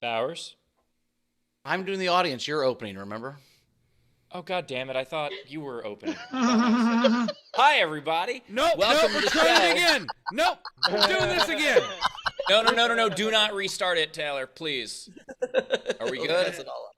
Bowers? I'm doing the audience. You're opening, remember? Oh, God damn it. I thought you were opening. Hi, everybody. Nope, Welcome nope, to we're the trying show. it again. Nope, we're doing this again. No. Do not restart it, Taylor, please. Are we We'll good? mess it all up.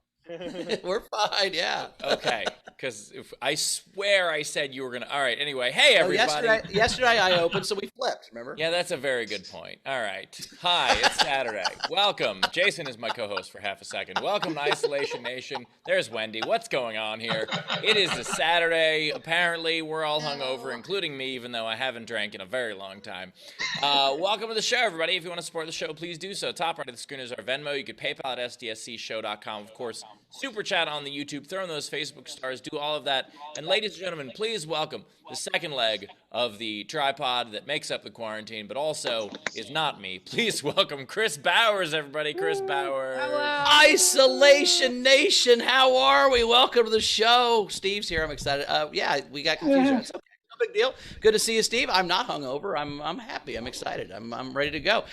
We're fine, yeah. Okay, because I swear I said you were going to. All right, anyway. Hey, Oh, everybody. yesterday I opened, so we flipped, remember? Yeah, that's a very good point. All right. Hi, it's Saturday. Welcome. Jason is my co-host for half a second. Welcome to Isolation Nation. There's Wendy. What's going on here? It is a Saturday. Apparently, we're all hungover, including me, even though I haven't drank in a very long time. Welcome to the show, everybody. If you want to support the show, please do so. Top right of the screen is our Venmo. You could PayPal at sdscshow.com. Of course, super chat on the YouTube. Throw in those Facebook stars. Do all of that. And ladies and gentlemen, please welcome the second leg of the tripod that makes up the quarantine, but also is not me. Please welcome Chris Bowers, everybody. Chris Bowers. Hello. Isolation Nation, how are we? Welcome to the show. Steve's here. I'm excited. Yeah, we got confused. It's okay. No big deal. Good to see you, Steve. I'm not hungover. I'm happy. I'm excited. I'm ready to go.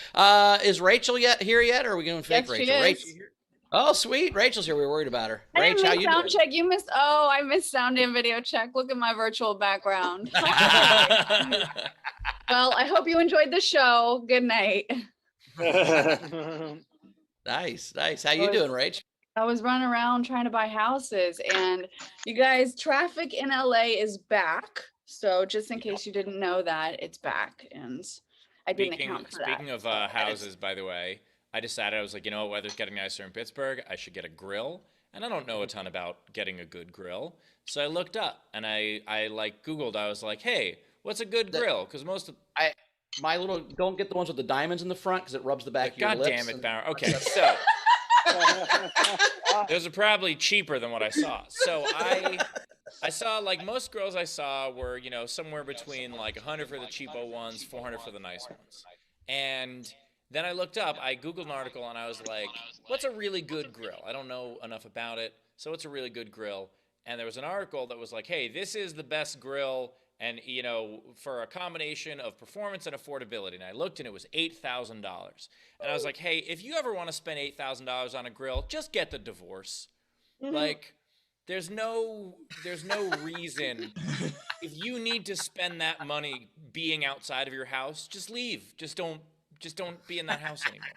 Is Rachel here yet, or are we going fake Yes, Rachel? she is. Rachel here. Oh, sweet. Rachel's here. We were worried about her. I didn't Rach, how miss you sound doing? check. You missed. Oh, I missed sound and video check. Look at my virtual background. Well, I hope you enjoyed the show. Good night. Nice. How you doing, Rach? I was running around trying to buy houses, and you guys, traffic in LA is back. So just in case you didn't know that, it's back, and I didn't account for that. Speaking of houses, by the way, I decided I was like, you know what, weather's getting nicer in Pittsburgh. I should get a grill. And I don't know a ton about getting a good grill. So I looked up and I like Googled. I was like, hey, what's a good grill? Because most of My little, don't get the ones with the diamonds in the front because it rubs the back of your God lips. damn it, Bauer. Okay, so those are probably cheaper than what I saw. So I saw, like, most grills I saw were, you know, somewhere between like 100 for the cheapo ones, 400 for the nice ones. And then I looked up, I Googled an article, and I was like, what's a really good grill? I don't know enough about it, so what's a really good grill? And there was an article that was like, hey, this is the best grill, and, you know, for a combination of performance and affordability. And I looked, and it was $8,000. And I was like, hey, if you ever want to spend $8,000 on a grill, just get the divorce. Like, there's no reason. If you need to spend that money being outside of your house, just leave. Just don't be in that house anymore.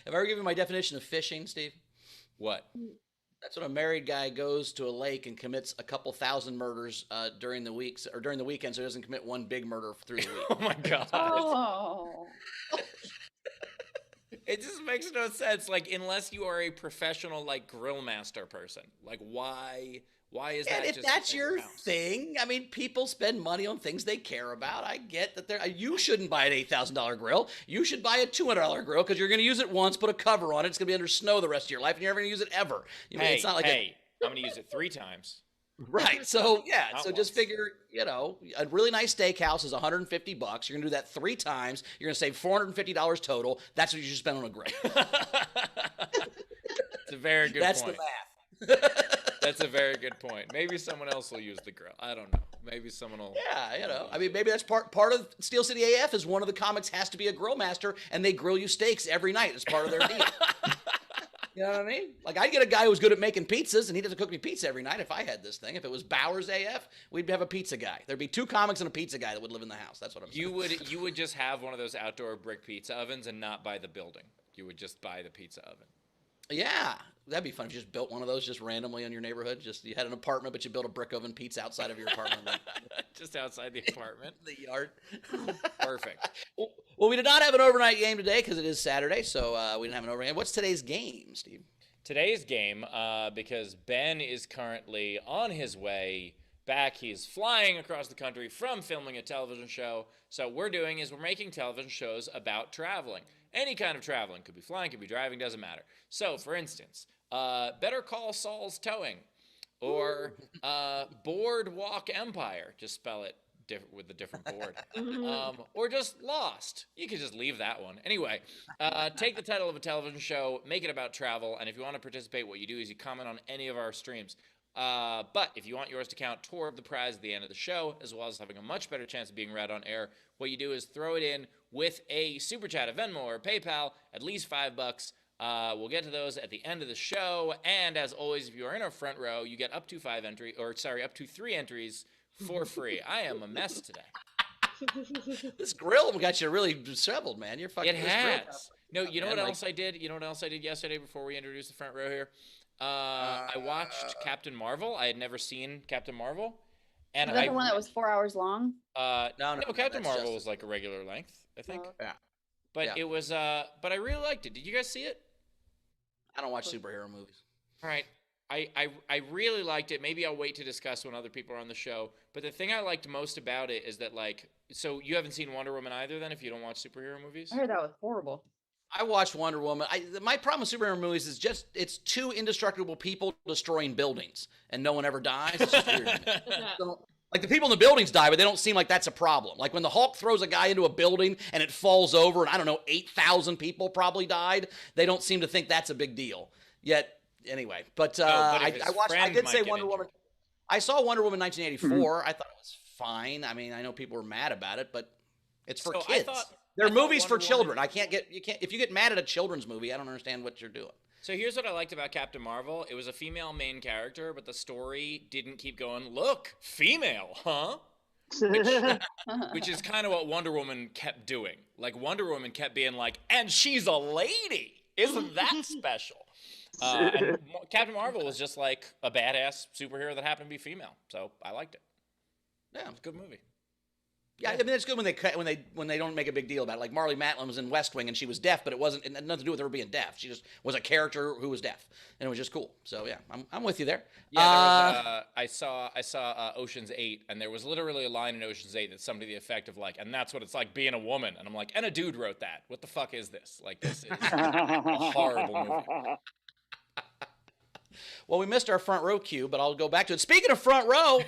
Have I ever given you my definition of fishing, Steve? What? That's when a married guy goes to a lake and commits a couple thousand murders during the weeks or during the weekend, so he doesn't commit one big murder through the week. Oh my God. Oh, It just makes no sense. Like, unless you are a professional, like, grill master person, like, why is that? And if just that's in your house? thing, I mean, people spend money on things they care about. I get that you shouldn't buy an $8,000 grill. You should buy a $200 grill because you're going to use it once, put a cover on it. It's going to be under snow the rest of your life, and you're never going to use it ever. It's not like I'm going to use it 3 times. Right. So, yeah. Not So just once. figure, you know, a really nice steakhouse is $150. You're going to do that 3 times. You're going to save $450 total. That's what you should spend on a grill. It's a very good That's point. the math. That's a very good point. Maybe someone else will use the grill. I don't know. Maybe someone will. Yeah, you know. I mean, maybe that's part of Steel City AF is one of the comics has to be a grill master, and they grill you steaks every night as part of their deal. You know what I mean? Like, I'd get a guy who's good at making pizzas, and he doesn't cook me pizza every night if I had this thing. If it was Bowers AF, we'd have a pizza guy. There'd be 2 comics and a pizza guy that would live in the house. That's what I'm saying. You would just have one of those outdoor brick pizza ovens and not buy the building. You would just buy the pizza oven. Yeah, that'd be fun if you just built one of those just randomly in your neighborhood. Just you had an apartment, but you built a brick oven pizza outside of your apartment. Just outside the apartment. The yard. Perfect. Well, we did not have an overnight game today because it is Saturday, so we didn't have an overnight. What's today's game, Steve? Today's game, because Ben is currently on his way back. He's flying across the country from filming a television show. So what we're doing is we're making television shows about traveling. Any kind of traveling. Could be flying, could be driving, doesn't matter. So, for instance, Better Call Saul's Towing, or Boardwalk Empire. Just spell it with a different board. Or just Lost. You could just leave that one. Anyway, take the title of a television show, make it about travel, and if you want to participate, what you do is you comment on any of our streams. But if you want yours to count toward the prize at the end of the show, as well as having a much better chance of being read on air, what you do is throw it in with a super chat, a Venmo, or PayPal, at least $5. We'll get to those at the end of the show. And as always, if you are in our front row, you get up to 3 entries for free. I am a mess today. This grill got you really disheveled, man. You're fucking. It has. No, you know what else I did? You know what else I did yesterday before we introduced the front row here? I watched Captain Marvel. I had never seen Captain Marvel. And Was that the one that was 4 hours long? No, Captain Marvel was like a regular length, I think. Yeah. But it was, but I really liked it. Did you guys see it? I don't watch superhero movies. All right. I really liked it. Maybe I'll wait to discuss when other people are on the show. But the thing I liked most about it is that, like, so you haven't seen Wonder Woman either then if you don't watch superhero movies? I heard that was horrible. I watched Wonder Woman. My problem with superhero movies is just it's two indestructible people destroying buildings and no one ever dies. It's just weird. Like the people in the buildings die, but they don't seem like that's a problem. Like when the Hulk throws a guy into a building and it falls over and I don't know, 8,000 people probably died, they don't seem to think that's a big deal. Yet, anyway. But I did say Wonder Woman. I saw Wonder Woman 1984. I thought it was fine. I mean, I know people were mad about it, but it's for kids. They're movies for children. If you get mad at a children's movie, I don't understand what you're doing. So here's what I liked about Captain Marvel. It was a female main character, but the story didn't keep going, look, female, huh? Which is kind of what Wonder Woman kept doing. Like, Wonder Woman kept being like, and she's a lady. Isn't that special? And Captain Marvel was just like a badass superhero that happened to be female. So I liked it. Yeah, it's a good movie. Yeah, I mean it's good when they don't make a big deal about it. Like Marlee Matlin was in West Wing and she was deaf, but it had nothing to do with her being deaf. She just was a character who was deaf, and it was just cool. So yeah, I'm with you there. Yeah, I saw Ocean's 8, and there was literally a line in Ocean's 8 that's something to the effect of like, and that's what it's like being a woman. And I'm like, and a dude wrote that. What the fuck is this? Like, this is a horrible movie. Well, we missed our front row cue, but I'll go back to it. Speaking of front row,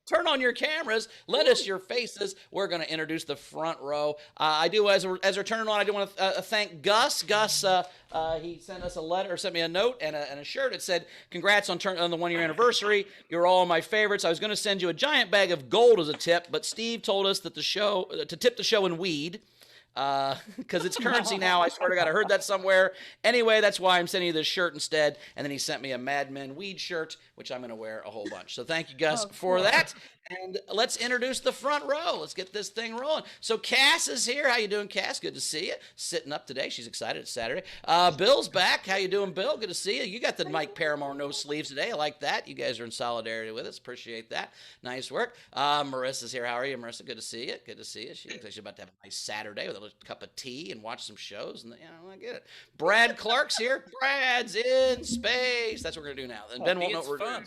turn on your cameras, let us your faces. We're going to introduce the front row. As we're turning on, I do want to thank Gus. Gus, he sent us a letter, sent me a note and a shirt. It said, "Congrats on the 1 year anniversary. You're all my favorites. I was going to send you a giant bag of gold as a tip, but Steve told us that to tip the show in weed." Because it's currency now. I swear to God, I heard that somewhere. Anyway, that's why I'm sending you this shirt instead. And then he sent me a Mad Men weed shirt, which I'm going to wear a whole bunch. So thank you, Gus, for that. And let's introduce the front row. Let's get this thing rolling. So Cass is here. How you doing, Cass? Good to see you. Sitting up today. She's excited. It's Saturday. Bill's back. How you doing, Bill? Good to see you. You got the Mike Paramore no sleeves today. I like that. You guys are in solidarity with us. Appreciate that. Nice work. Marissa's here. How are you, Marissa? Good to see you. Good to see you. She looks like she's about to have a nice Saturday with a little cup of tea and watch some shows. And I get it. Brad Clark's here. Brad's in space. That's what we're gonna do now. And Ben won't know what we're doing.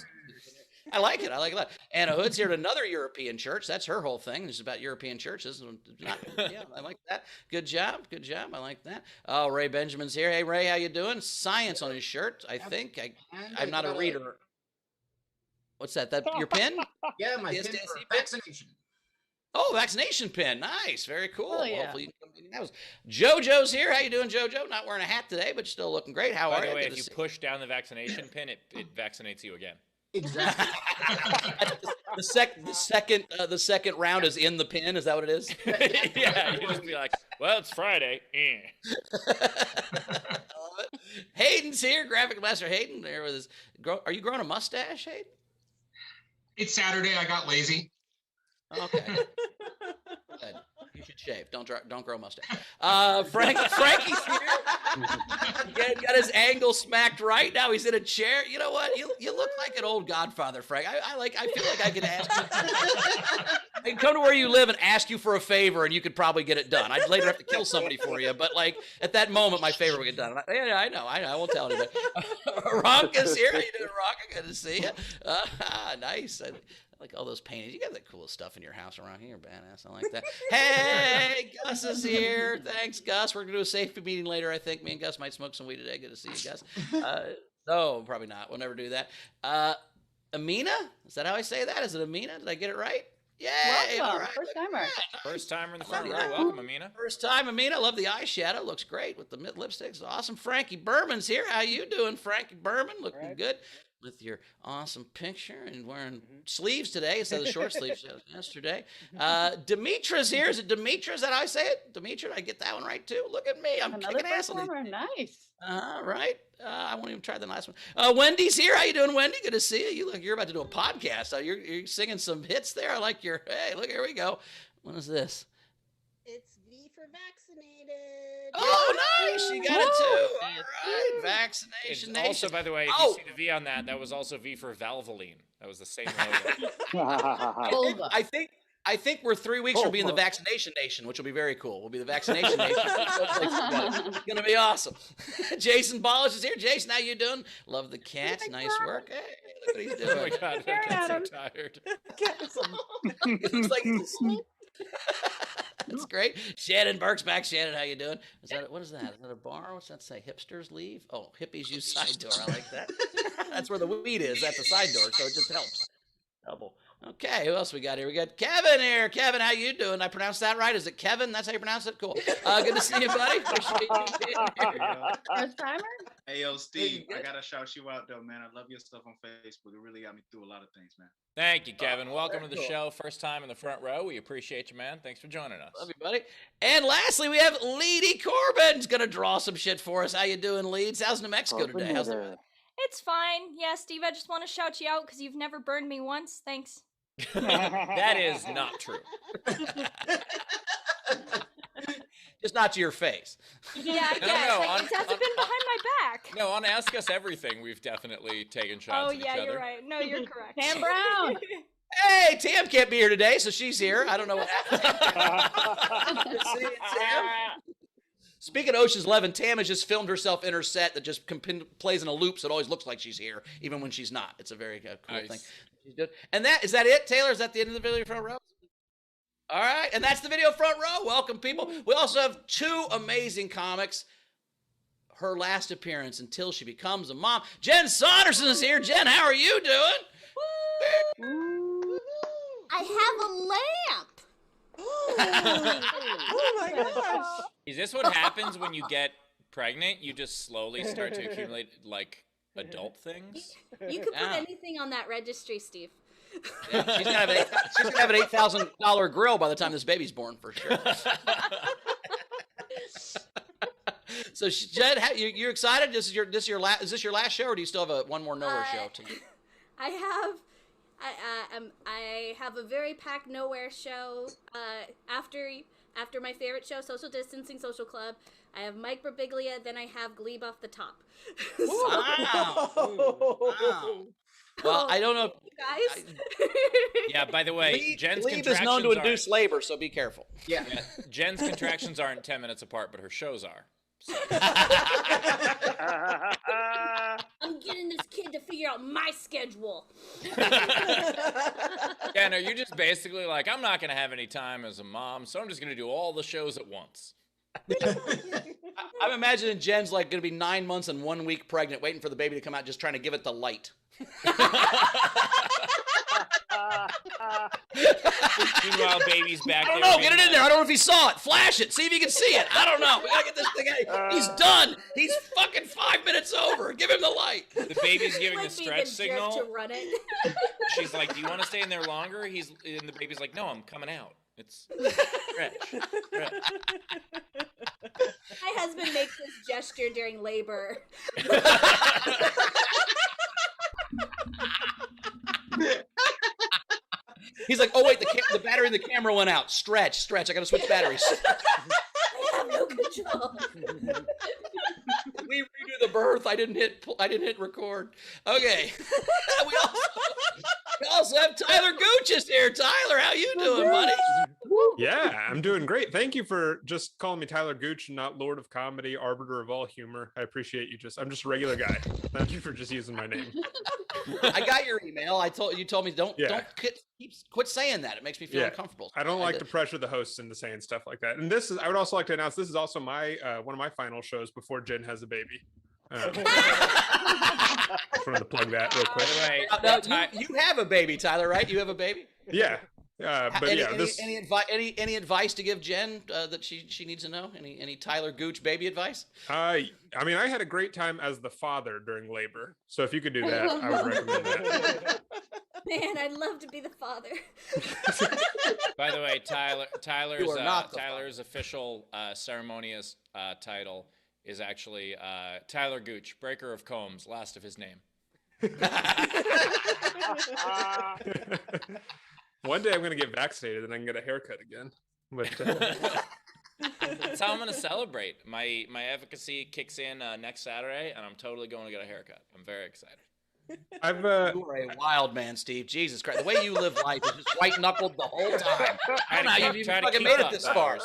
I like it. I like it a lot. Anna Hood's here at another European church. That's her whole thing. It's about European churches. Yeah, I like that. Good job. Good job. I like that. Oh, Ray Benjamin's here. Hey, Ray, how you doing? Science on his shirt, I think. I'm not a reader. What's that? That your pin? Yeah, my pin for vaccination. Oh, vaccination pin. Nice. Very cool. Oh, yeah. Hopefully you can come to the house. JoJo's here. How you doing, JoJo? Not wearing a hat today, but still looking great. How are you? By the way, if you push down the vaccination pin, it vaccinates you again. Exactly. the second round is in the pin. Is that what it is? Yeah, you just be like, well, it's Friday. Hayden's here. Graphic Master Hayden. There with his. Are you growing a mustache, Hayden? It's Saturday. I got lazy. Okay. Good. You should shave. Don't grow a mustache. Frankie's here. Got his angle smacked right now. He's in a chair. You know what? You look like an old Godfather, Frank. I feel like I could ask you. I can come to where you live and ask you for a favor, and you could probably get it done. I'd later have to kill somebody for you, but like at that moment, my favor would get done. I know. I won't tell anybody. Ronka's here. How you doing, Ronka? Good to see you. Nice. I like all those paintings. You got the coolest stuff in your house around here. You're badass. I like that. Hey, Gus is here. Thanks, Gus. We're going to do a safety meeting later, I think. Me and Gus might smoke some weed today. Good to see you, Gus. No, probably not. We'll never do that. Amina? Is that how I say that? Is it Amina? Did I get it right? Yay! Welcome. All right. First timer. First timer in the front row. Welcome, Amina. First time, Amina. I love the eyeshadow. Looks great with the lipsticks. Awesome. Frankie Berman's here. How you doing, Frankie Berman? Looking good. With your awesome picture and wearing sleeves today instead of the short sleeves yesterday. Demetra's here. Is it Demetra? Is that how I say it? Demetra, did I get that one right too? Look at me. I'm Another kicking ass first on these. timer. Nice. All right. I won't even try the last one. Wendy's here. How you doing, Wendy? Good to see you. You look, you're about to do a podcast. You're singing some hits there. I like your. Hey, look, here we go. What is this? It's V for vaccinated. Oh, nice. You got it too. All right. Vaccination It's nation. also, by the way, if Oh. you see the V on that was also V for Valvoline. That was the same logo. Vulva. I think we're 3 weeks from being the vaccination nation, which will be very cool. We'll be the vaccination nation. It's gonna be awesome. Jason Ballish is here. Jason, how you doing? Love the cat. Nice work. Hey, look what he's Oh my doing. god, that cat's so tired. It looks like he's asleep. That's great. Shannon Burke's back. Shannon, how you doing? What is that? Is that a bar? What's that say? Hipsters leave? Oh, hippies use side door. I like that. That's where the weed is, at the side door, so it just helps. Double. Okay, who else we got here? We got Kevin here. Kevin, how you doing? I pronounced that right? Is it Kevin? That's how you pronounce it? Cool. Good to see you, buddy. Appreciate you being here. First timer? Hey, yo, Steve, Hey, I gotta shout you out though, man. I love your stuff on Facebook. It really got me through a lot of things, man. Thank you, Kevin. Welcome to the cool. show. First time in the front row. We appreciate you, man. Thanks for joining us. Love you, buddy. And lastly, we have Leedy Corbin's gonna draw some shit for us. How you doing, Leeds? How's New Mexico today? How's the weather? It's fine. Yeah, Steve, I just want to shout you out because you've never burned me once. Thanks. That is not true. Just not to your face. Yeah, I No, guess. no, Like, on- it hasn't on- been behind my back. No, on Ask Us Everything, we've definitely taken shots Oh, at each yeah, other. you're right. No, you're correct. Tam Brown. Hey, Tam can't be here today, so she's here. I don't know what happened. Good to see you, Tam. Speaking of Ocean's 11, Tam has just filmed herself in her set that just plays in a loop, so it always looks like she's here, even when she's not. It's a very cool Nice. thing. She's doing. And is that it, Taylor? Is that the end of the video front row? All right, and that's the video front row. Welcome, people. We also have two amazing comics. Her last appearance until she becomes a mom. Jen Saunderson is here. Jen, how are you doing? I have a lamp. Oh my gosh. Is this what happens when you get pregnant? You just slowly start to accumulate, like, adult things? You could put Yeah. anything on that registry, Steve. Yeah, she's gonna have an $8,000 grill by the time this baby's born, for sure. So, Jen, you're excited? Is this your last show, or do you still have one more Nowhere show? I have a very packed Nowhere show after my favorite show, Social Distancing Social Club. I have Mike Birbiglia, then I have Gleib off the top. Wow. Wow. Well, I don't know. You guys. Yeah, by the way, Jen's Gleib is contractions known to aren't- induce labor, so be careful. Yeah, Jen's contractions aren't 10 minutes apart, but her shows are. So. I'm getting this kid to figure out my schedule. Yeah, no, you're just basically like, I'm not going to have any time as a mom, so I'm just going to do all the shows at once. I'm imagining Jen's like going to be 9 months and 1 week pregnant, waiting for the baby to come out, just trying to give it the light. Meanwhile, baby's back there. I don't know. being Get it in like, there. I don't know if he saw it. Flash it. See if you can see it. I don't know. We gotta get this thing out. He's done. He's fucking 5 minutes over. Give him the light. The baby's giving the Might be stretch jerk signal. to run it. She's like, "Do you want to stay in there longer?" And the baby's like, "No, I'm coming out. It's stretch." My husband makes this gesture during labor. He's like, oh wait, the battery in the camera went out. Stretch. I gotta switch batteries. I have no control. We redo the birth. I didn't hit record. Okay. we also have Tyler Gooch is here. Tyler, how you doing, buddy? Yeah, I'm doing great. Thank you for just calling me Tyler Gooch and not Lord of Comedy, Arbiter of all humor. I appreciate you. I'm just a regular guy. Thank you for just using my name. I got your email. You told me don't quit saying that. It makes me feel Yeah. uncomfortable. I don't like to pressure the hosts into saying stuff like that. And I would also like to announce this is also my one of my final shows before Jen has a baby. Just wanted to plug that real quick. By the way, You have a baby, Tyler, right? You have a baby? Yeah. But any advice to give Jen that she needs to know? Any Tyler Gooch baby advice? I mean, I had a great time as the father during labor. So if you could do that, I would recommend that. Man, I'd love to be the father. By the way, You are not the Tyler's official ceremonious title is actually Tyler Gooch, breaker of combs, last of his name. One day I'm going to get vaccinated and I can get a haircut again. But That's how I'm going to celebrate. My efficacy kicks in next Saturday, and I'm totally going to get a haircut. I'm very excited. I've You are a wild man, Steve. Jesus Christ. The way you live life is just white knuckled the whole time. I don't know how you've even fucking made it this far.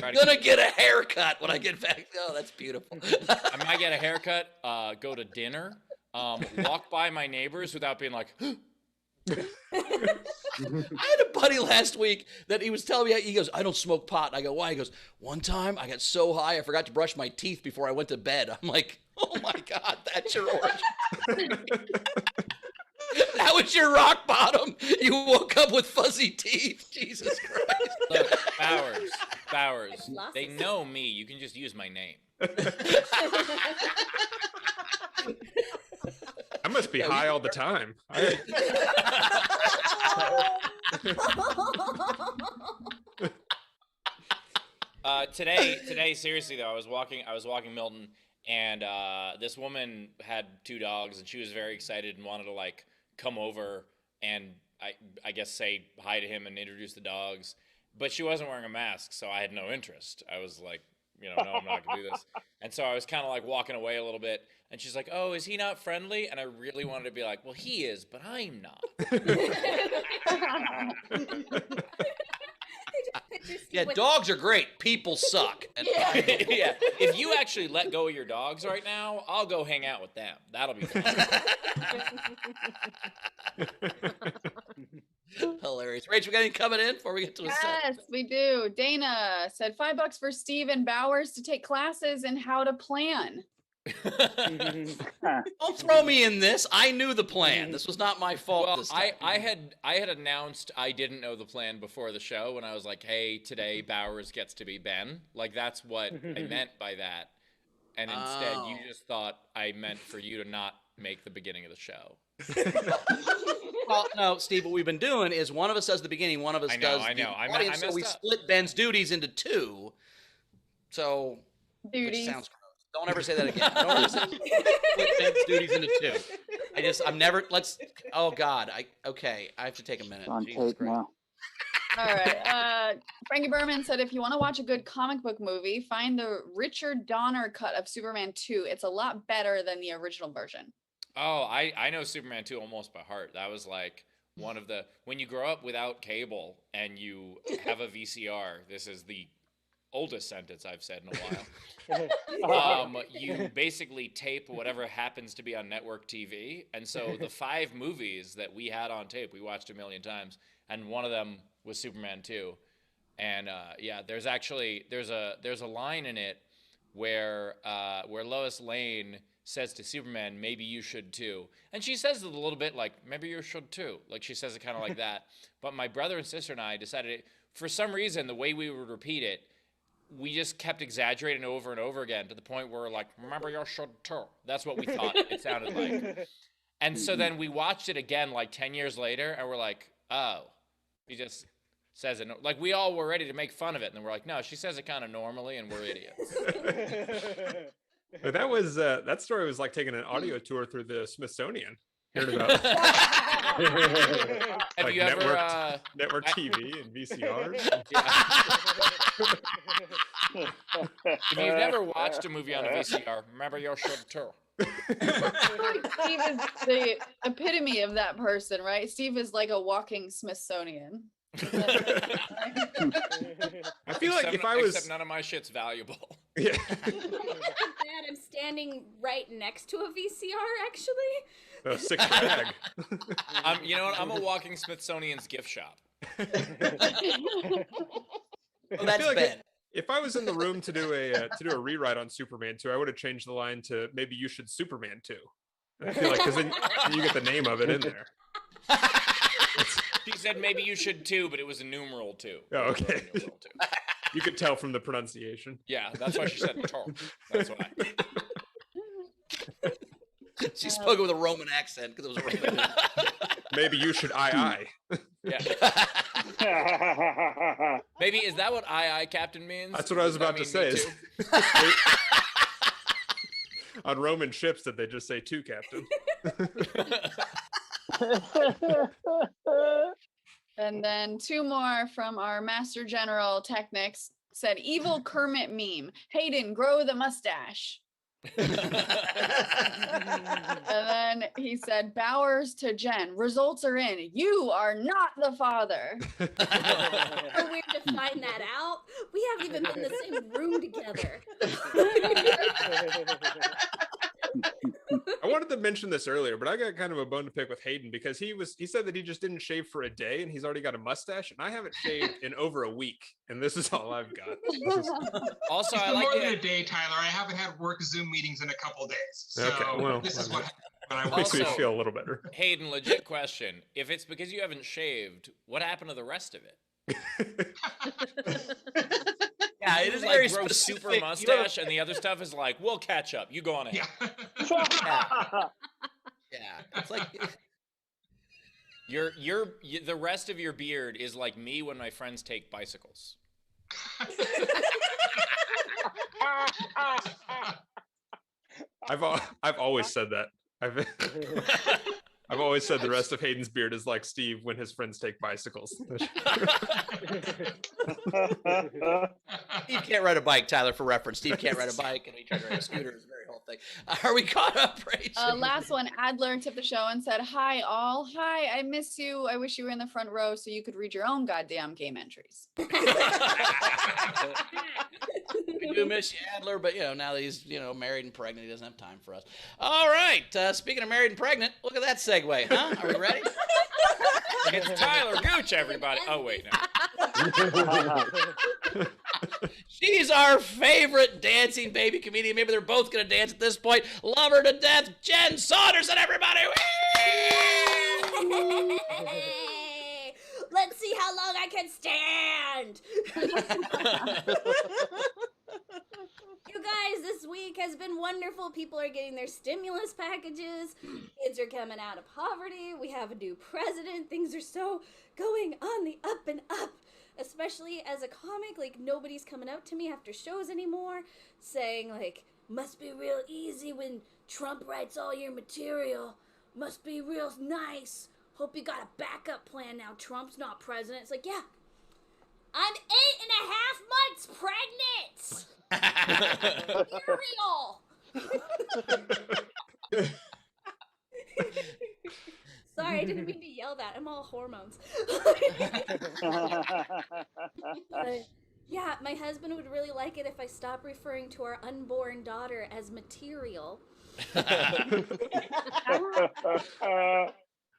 I'm gonna get a haircut when I get back. Oh, that's beautiful. I might get a haircut, go to dinner, walk by my neighbors without being like, I had a buddy last week that he was telling me, he goes, I don't smoke pot. I go, why? He goes, one time I got so high I forgot to brush my teeth before I went to bed. I'm like, oh my God, that's your origin. That was your rock bottom. You woke up with fuzzy teeth. Jesus Christ. look, Bowers, they know me. You can just use my name. I must be high all the time. Today, seriously though, I was walking Milton, and this woman had 2 dogs, and she was very excited and wanted to like come over and I guess say hi to him and introduce the dogs, but she wasn't wearing a mask, so I had no interest. I was like, no, I'm not gonna do this. And so I was kind of like walking away a little bit, and she's like, oh, is he not friendly? And I really wanted to be like, well, he is, but I'm not. Yeah, dogs are great. People suck. Yeah, if you actually let go of your dogs right now, I'll go hang out with them. That'll be fun. Hilarious. Rach, we got any coming in before we get to a set? Yes, we do. Dana said $5 for Steve and Bowers to take classes in how to plan. Don't throw me in this. I knew the plan. This was not my fault. Well, this time. I had announced I didn't know the plan before the show when I was like, hey, today Bowers gets to be Ben. Like, that's what I meant by that. And instead, you just thought I meant for you to not make the beginning of the show. Well, no, Steve, what we've been doing is one of us does the beginning, one of us does the audience, so we split Ben's duties into 2. So, Duties. Which sounds gross. Don't ever say that again. Don't ever say split Ben's duties into 2. I'm never, oh God, I have to take a minute. On Jesus tape Christ. now. All right. Frankie Berman said, if you want to watch a good comic book movie, find the Richard Donner cut of Superman 2. It's a lot better than the original version. Oh, I know Superman 2 almost by heart. That was like one of the, when you grow up without cable and you have a VCR, this is the oldest sentence I've said in a while. You basically tape whatever happens to be on network TV. And so the 5 movies that we had on tape, we watched a million times. And one of them was Superman 2. And yeah, there's a line in it where Lois Lane says to Superman, maybe you should too. And she says it a little bit like, maybe you should too. Like she says it kind of like that. But my brother and sister and I decided, for some reason, the way we would repeat it, we just kept exaggerating over and over again to the point where we're like, remember you should too. That's what we thought it sounded like. And so then we watched it again like 10 years later, and we're like, oh, he just says it. Like we all were ready to make fun of it. And then we're like, no, she says it kind of normally, and we're idiots. But that was that story was like taking an audio tour through the Smithsonian. Heard about Have like you ever network TV and VCRs? If you've never watched a movie on a VCR, remember your should too. Steve is the epitome of that person, right? Steve is like a walking Smithsonian. I feel like if I was, except none of my shit's valuable. Yeah. Dad, I'm standing right next to a VCR, actually. A 6 bag. You know what? I'm a walking Smithsonian's gift shop. Oh, I that's feel like Ben. if I was in the room to do a rewrite on Superman 2, I would have changed the line to maybe you should Superman 2. I feel like because then you get the name of it in there. She said maybe you should too, but it was a numeral 2. Oh, okay. Numeral 2. You could tell from the pronunciation. Yeah, that's why she said tall. That's why. She spoke with a Roman accent because it was a Roman. Maybe you should I. Yeah. Maybe is that what I Captain means? That's what I was Does that about to mean say. me too? on Roman ships did they just say to, Captain? And then 2 more from our Master General Technics said, evil Kermit meme. Hayden, grow the mustache. And then he said, Bowers to Jen, results are in. You are not the father. So weird to find that out. We haven't even been in the same room together. I wanted to mention this earlier, but I got kind of a bone to pick with Hayden because he said that he just didn't shave for a day and he's already got a mustache, and I haven't shaved in over a week, and this is all I've got. Also, It's I been like more than it. a day, Tyler. I haven't had work Zoom meetings in a couple days. So Okay, well, this is what happened when I makes me Also- feel a little better. Hayden, legit question. If it's because you haven't shaved, what happened to the rest of it? Yeah, You it is like very grow specific. super mustache, and the other stuff is like, we'll catch up. You go on ahead. Yeah, it's like The rest of your beard is like me when my friends take bicycles. I've always said that. I've always said the rest of Hayden's beard is like Steve when his friends take bicycles. Steve can't ride a bike, Tyler, for reference. Steve can't ride a bike, and he tried to ride a scooter. It's a very whole thing. Are we caught up, Rachel? Last one, Adler tipped the show and said, hi, all. Hi, I miss you. I wish you were in the front row so you could read your own goddamn game entries. We do miss you, Adler, but now that he's married and pregnant, he doesn't have time for us. All right, speaking of married and pregnant, look at that segue, huh? Are we ready? It's Tyler Gooch, everybody. Oh, wait, no. She's our favorite dancing baby comedian. Maybe they're both going to dance at this point. Love her to death, Jen Saunderson, everybody. Hey, let's see how long I can stand. You guys, this week has been wonderful. People are getting their stimulus packages. Kids are coming out of poverty. We have a new president. Things are so going on the up and up. Especially as a comic, like, nobody's coming up to me after shows anymore saying, like, must be real easy when Trump writes all your material. Must be real nice. Hope you got a backup plan now. Trump's not president. It's like, yeah, I'm 8.5 months pregnant. Cereal. Sorry, I didn't mean to yell that. I'm all hormones. Yeah, my husband would really like it if I stop referring to our unborn daughter as material.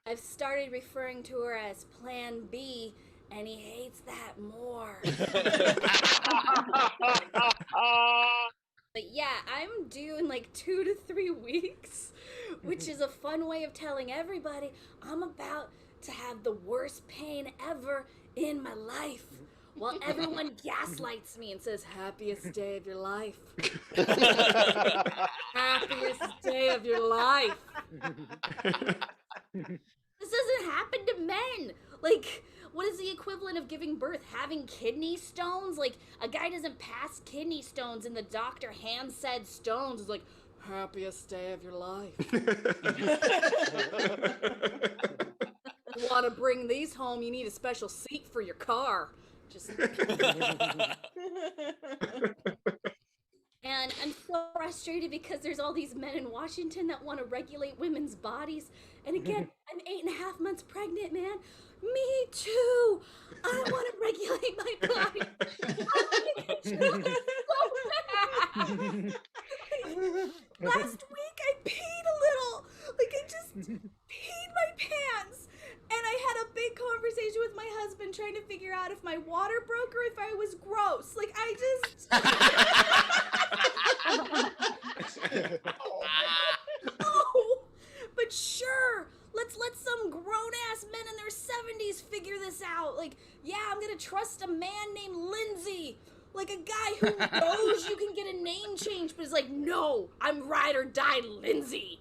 I've started referring to her as Plan B, and he hates that more. But yeah, I'm due in like 2 to 3 weeks, which is a fun way of telling everybody I'm about to have the worst pain ever in my life, while everyone gaslights me and says, happiest day of your life. Happiest day of your life. This doesn't happen to men. Like, what is the equivalent of giving birth? Having kidney stones? Like, a guy doesn't pass kidney stones and the doctor hand said stones. Is like, happiest day of your life. You want to bring these home, you need a special seat for your car. Just... And I'm so frustrated because there's all these men in Washington that want to regulate women's bodies. And again, I'm 8.5 months pregnant, man. Me too. I want to regulate my body. I want to do it so bad. Last week I peed a little. Like, I just peed my pants. And I had a big conversation with my husband trying to figure out if my water broke or if I was gross. Like, I just... Oh, but sure, let's let some grown-ass men in their 70s figure this out. Like, yeah, I'm gonna trust a man named Lindsay. Like, a guy who knows you can get a name change, but is like, no, I'm ride or die Lindsay.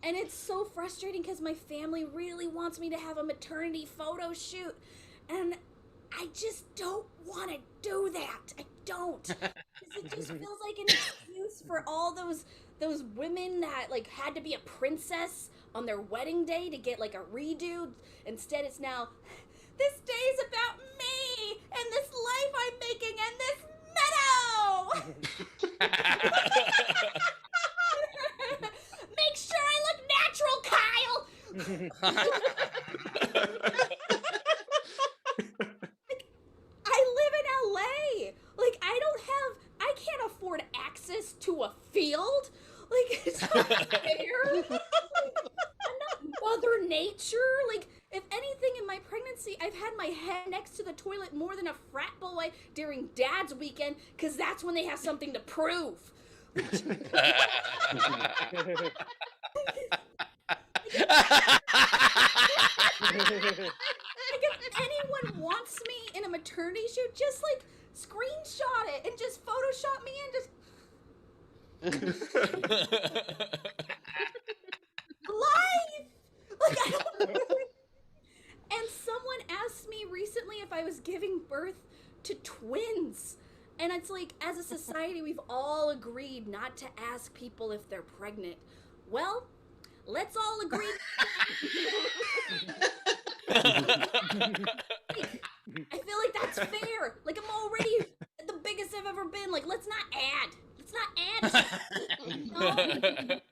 And it's so frustrating because my family really wants me to have a maternity photo shoot, and I just don't want to do that. I don't. 'Cause it just feels like an excuse for all those women that like had to be a princess on their wedding day to get like a redo. Instead, it's now, this day's about me and this life I'm making and this meadow. Make sure I look natural, Kyle. Like, I live in LA. Like, I can't afford access to a field. Like, it's not fair. Like, I'm not Mother Nature. Like, if anything in my pregnancy, I've had my head next to the toilet more than a frat boy during Dad's weekend, because that's when they have something to prove. Like, if anyone wants me in a maternity shoot, just like screenshot it and just Photoshop me in, just life. Like, I don't know. And someone asked me recently if I was giving birth to twins. And it's like, as a society, we've all agreed not to ask people if they're pregnant. Well, let's all agree. I feel like that's fair. Like, I'm already the biggest I've ever been. Like, let's not add.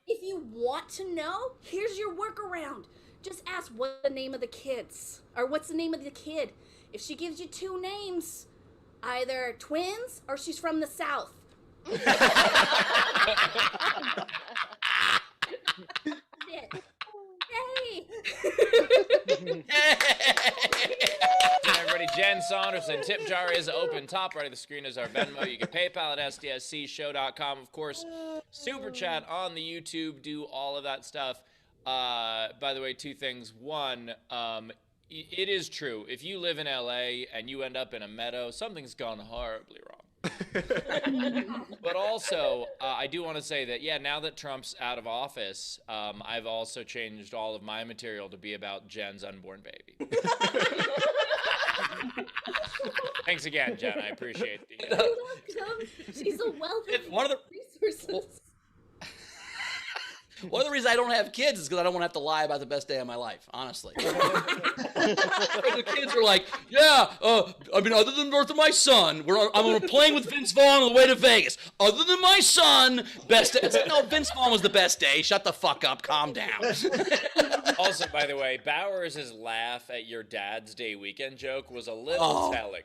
If you want to know, here's your workaround. Just ask what's the name of the kids, or what's the name of the kid. If she gives you two names, either twins or she's from the South. Yay! Everybody, Jen Saunderson. Tip jar is open. Top right of the screen is our Venmo. You can PayPal at sdscshow.com. Of course, Super Chat on the YouTube. Do all of that stuff. By the way, two things. One, it is true. If you live in LA and you end up in a meadow, something's gone horribly wrong. But also, I do want to say that, yeah, now that Trump's out of office, I've also changed all of my material to be about Jen's unborn baby. Thanks again, Jen. I appreciate the. You're welcome. She's a wealth of One of the resources. One of the reasons I don't have kids is because I don't want to have to lie about the best day of my life, honestly. The kids are like, yeah, I mean, other than the birth of my son, I'm on a plane with Vince Vaughn on the way to Vegas. Other than my son, best day. It's like, no, Vince Vaughn was the best day. Shut the fuck up. Calm down. Also, by the way, Bowers' laugh at your Dad's Day weekend joke was a little telling.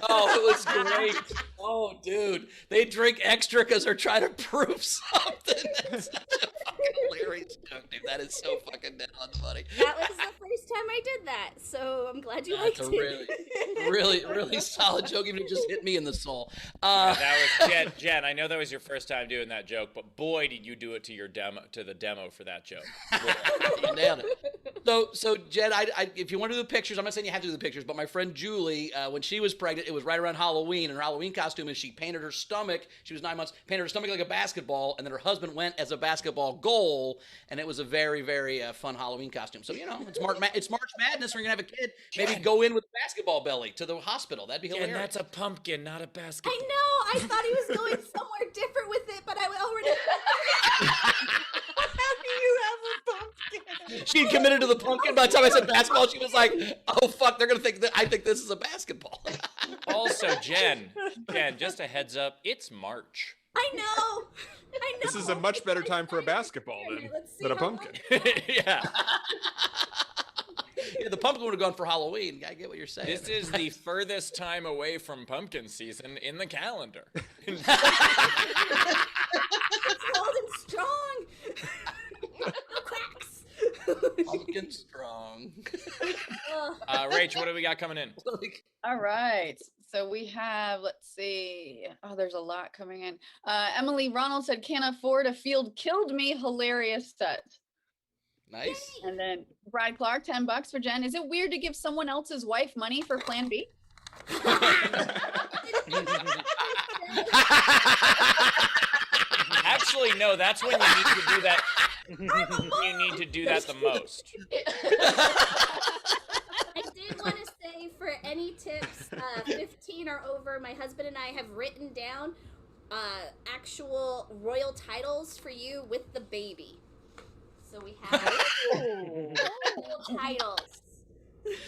Oh, it was great. Oh, dude. They drink extra because they're trying to prove something. That's such a fucking hilarious joke, dude. That is so fucking dead on funny. That was the first time I did that, so I'm glad you liked it. Really solid joke, even if it just hit me in the soul. That was Jen. I know that was your first time doing that joke, but boy, did you do it to your demo for that joke. You nailed it. So Jen, if you want to do the pictures, I'm not saying you have to do the pictures, but my friend Julie, when she was pregnant, it was right around Halloween, and her Halloween costume is she painted her stomach. She was 9 months, painted her stomach like a basketball, and then her husband went as a basketball goal, and it was a very, very fun Halloween costume. So, you know, it's March Madness, we're going to have a kid. Maybe go in with a basketball belly to the hospital. That'd be hilarious. And that's a pumpkin, not a basketball. I know. I thought he was going somewhere different with it, but I already. She committed to the pumpkin. By the time I said basketball, she was like, "Oh fuck, they're gonna think that I think this is a basketball." Also, Jen, just a heads up, it's March. I know. This is a much better time for a basketball than a pumpkin. Yeah. Yeah, the pumpkin would have gone for Halloween. I get what you're saying. This is the furthest time away from pumpkin season in the calendar. It's old and strong. No cracks. Pumpkin strong. Rach, what do we got coming in? All right. So we have, let's see. Oh, there's a lot coming in. Emily Ronald said, "Can't afford a field, killed me." Hilarious set. Nice. And then Brad Clark, $10 for Jen. Is it weird to give someone else's wife money for Plan B? Actually, no, that's when you need to do that. You need to do that the most. I did want to say, for any tips, 15 mine are over. My husband and I have written down actual royal titles for you with the baby. So we have royal titles.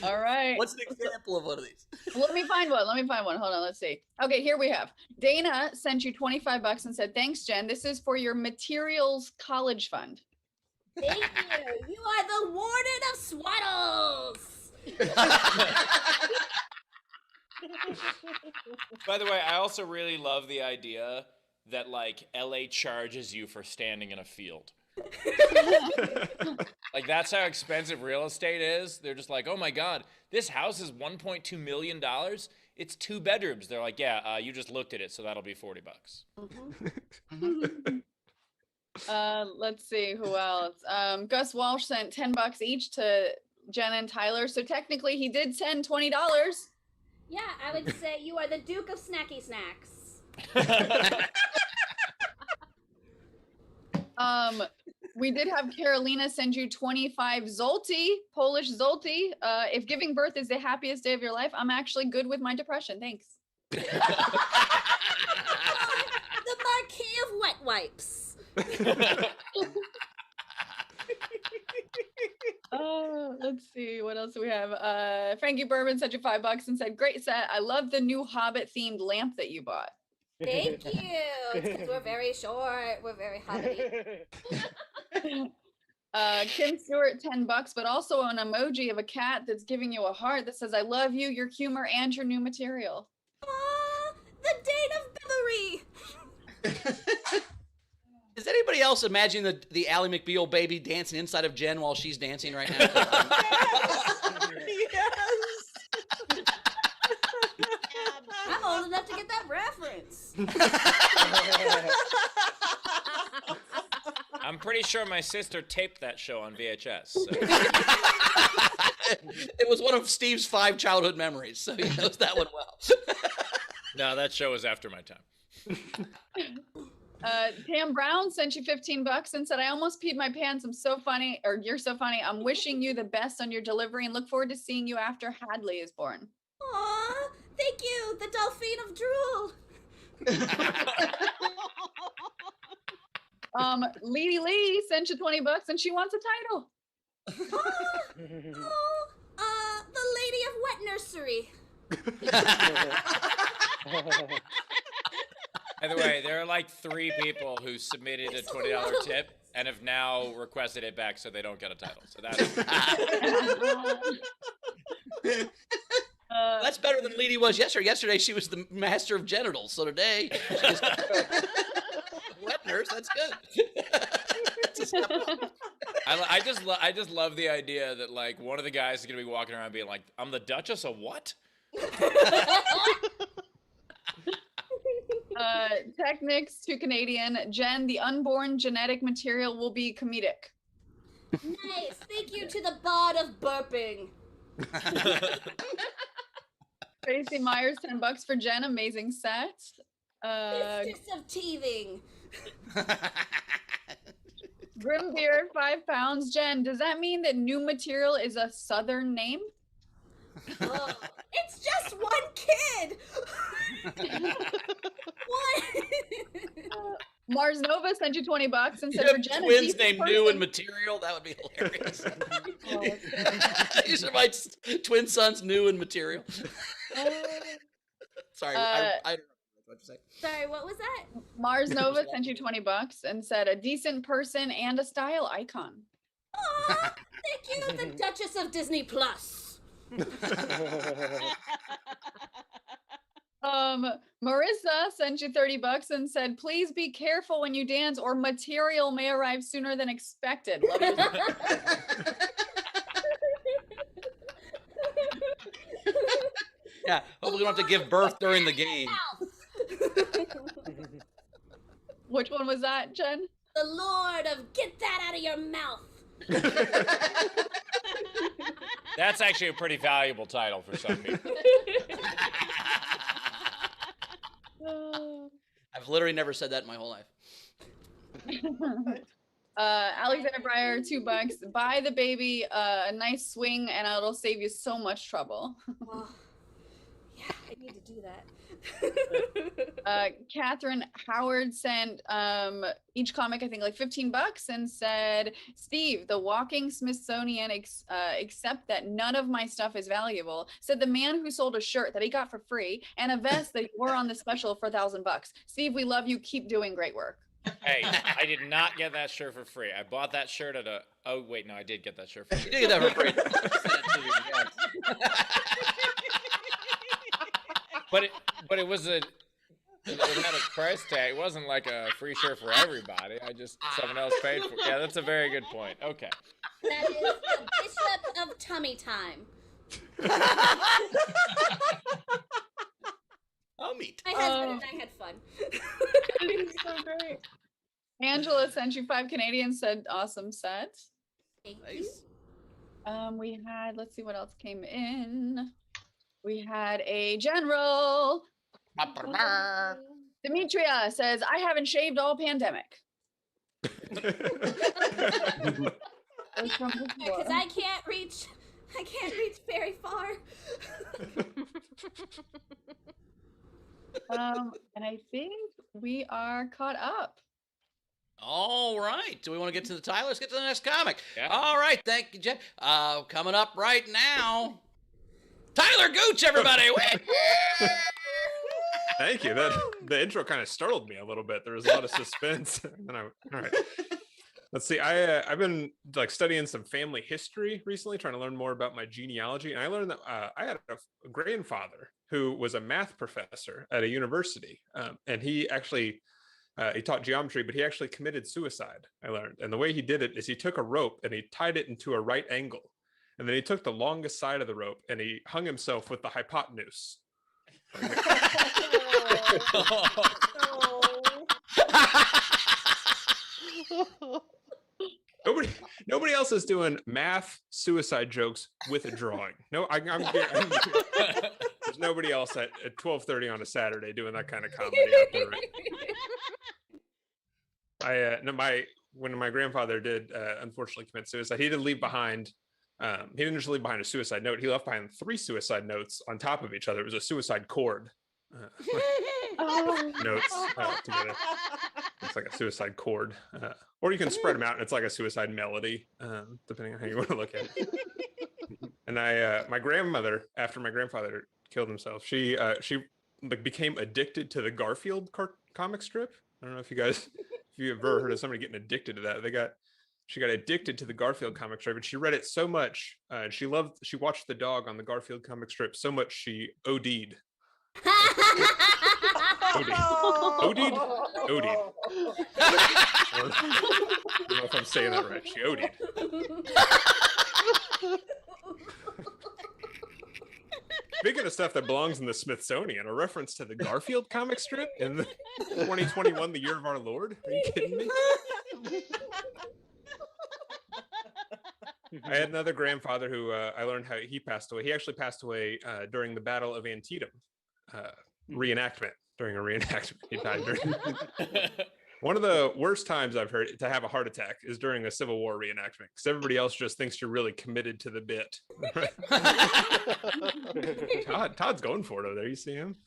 All right. What's an example of one of these? Let me find one. Hold on. Let's see. Okay, here we have. Dana sent you $25 and said, "Thanks, Jen. This is for your materials college fund." Thank you. You are the warden of Swaddles. By the way, I also really love the idea that like LA charges you for standing in a field. Like that's how expensive real estate is. They're just like, oh my god, this house is $1.2 million. It's 2 bedrooms. They're like, yeah, you just looked at it, so that'll be $40. Let's see who else. Gus Walsh sent $10 each to Jen and Tyler. So technically, he did send $20. Yeah, I would say you are the Duke of Snacky Snacks. We did have Carolina send you 25 Zolty, Polish Zolty. If giving birth is the happiest day of your life, I'm actually good with my depression. Thanks. The Marquis of Wet Wipes. Let's see what else do we have. Frankie Bourbon sent you $5 and said, "Great set. I love the new Hobbit themed lamp that you bought." Thank you. It's because we're very short. We're very hobbity. Kim Stewart, $10, but also an emoji of a cat that's giving you a heart that says, "I love you, your humor, and your new material." Aw, the date of Billary. Is anybody else imagining the Ally McBeal baby dancing inside of Jen while she's dancing right now? I'm old enough to get that reference. I'm pretty sure my sister taped that show on VHS. So. It was one of Steve's 5 childhood memories, so he knows that one well. No, that show was after my time. Tam Brown sent you $15 and said, "I almost peed my pants. I'm so funny," or "You're so funny. I'm wishing you the best on your delivery and look forward to seeing you after Hadley is born." Aw, thank you, the Delphine of Drool. Leedy Lee sent you $20 and she wants a title. The Lady of Wet Nursery. By the way, there are like 3 people who submitted a $20 tip and have now requested it back so they don't get a title. So that's better than Leedy was yesterday. Yesterday she was the master of genitals, so today she's wet nurse. That's good. I just love the idea that like one of the guys is gonna be walking around being like, "I'm the Duchess of what?" Technics to Canadian. Jen, the unborn genetic material will be comedic. Nice. Thank you to the bod of burping. Tracy Myers, $10 for Jen. Amazing set. Mistress of teething. Grimbeard, £5. Jen, does that mean that new material is a southern name? Oh, it's just one kid. What? Mars Nova sent you $20 and said, You "For have Jen, twins named New and Material." That would be hilarious. These are my twin sons, New and Material. Sorry, I don't know what to say. Sorry, what was that? Mars Nova sent you $20 and said, "A decent person and a style icon." Aw, thank you, the Duchess of Disney Plus. Marissa sent you $30 and said, "Please be careful when you dance or material may arrive sooner than expected." Love you. Yeah, hopefully we don't have to give birth during the game. Which one was that, Jen? The Lord of Get That Out of Your Mouth. That's actually a pretty valuable title for some people. I've literally never said that in my whole life. Alexander Breyer, $2. Buy the baby a nice swing and it'll save you so much trouble. Oh, yeah. I need to do that. Catherine Howard sent each comic, I think, like $15 and said, Steve, the walking Smithsonian, except that none of my stuff is valuable, said the man who sold a shirt that he got for free and a vest that he wore on the special for $1,000. Steve, we love you. Keep doing great work. Hey, I did not get that shirt for free. I bought that shirt at a. Oh wait, no, I did get that shirt for free. You did get that for free. But it was it had a price tag. It wasn't like a free shirt for everybody. Someone else paid for it. Yeah, that's a very good point. Okay. That is the Bishop of Tummy Time. Tummy My husband and I had fun. So great. Angela sent you 5 Canadian, said awesome set. Thank you. We had, let's see what else came in. We had a general. Demetria says, I haven't shaved all pandemic. Because I can't reach very far. And I think we are caught up. All right. Do we want to get to the title? Let's get to the next comic. Yeah. All right. Thank you, Jeff. Coming up right now, Tyler Gooch, everybody. Thank you. The intro kind of startled me a little bit. There was a lot of suspense. All right. Let's see. I've been like studying some family history recently, trying to learn more about my genealogy, and I learned that I had a grandfather who was a math professor at a university, and he actually he taught geometry, but he actually committed suicide. I learned, and the way he did it is he took a rope and he tied it into a right angle, and then he took the longest side of the rope and he hung himself with the hypotenuse. Nobody else is doing math suicide jokes with a drawing. No, I'm there's nobody else at 12:30 on a Saturday doing that kind of comedy out there. When my grandfather did unfortunately commit suicide, he didn't leave behind. He didn't just leave behind a suicide note. He left behind 3 suicide notes on top of each other. It was a suicide cord. Notes together. It's like a suicide chord, or you can spread them out, and it's like a suicide melody, depending on how you want to look at it. And my grandmother, after my grandfather killed himself, she like became addicted to the Garfield comic strip. I don't know if you ever heard of somebody getting addicted to that. She got addicted to the Garfield comic strip, and she read it so much, and she watched the dog on the Garfield comic strip so much she OD'd. OD'd. I don't know if I'm saying that right. She OD'd. Speaking of stuff that belongs in the Smithsonian, a reference to the Garfield comic strip in the 2021, the year of our Lord. Are you kidding me? I had another grandfather who I learned how he passed away. He actually passed away during the Battle of Antietam. Reenactment. During a reenactment. He died during. One of the worst times I've heard to have a heart attack is during a Civil War reenactment, because everybody else just thinks you're really committed to the bit. Todd's going for it over there. You see him?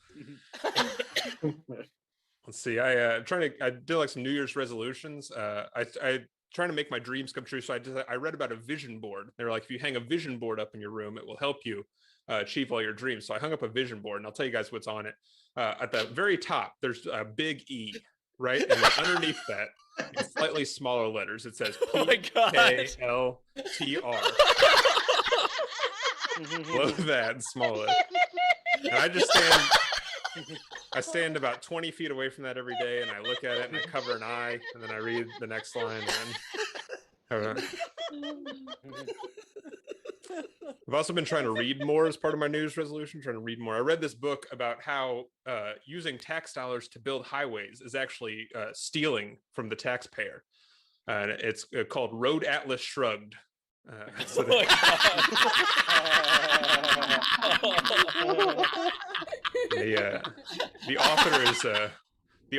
Let's see. I did like some New Year's resolutions. I trying to make my dreams come true. So I read about a vision board. They were like, if you hang a vision board up in your room, it will help you achieve all your dreams. So I hung up a vision board, and I'll tell you guys what's on it. At the very top, there's a big E, right? And then underneath that, in slightly smaller letters, it says PKLTR. Below that, smaller. And I stand about 20 feet away from that every day, and I look at it, and I cover an eye, and then I read the next line. And I've also been trying to read more as part of my New Year's resolution, trying to read more. I read this book about how using tax dollars to build highways is actually stealing from the taxpayer. And it's called Road Atlas Shrugged. The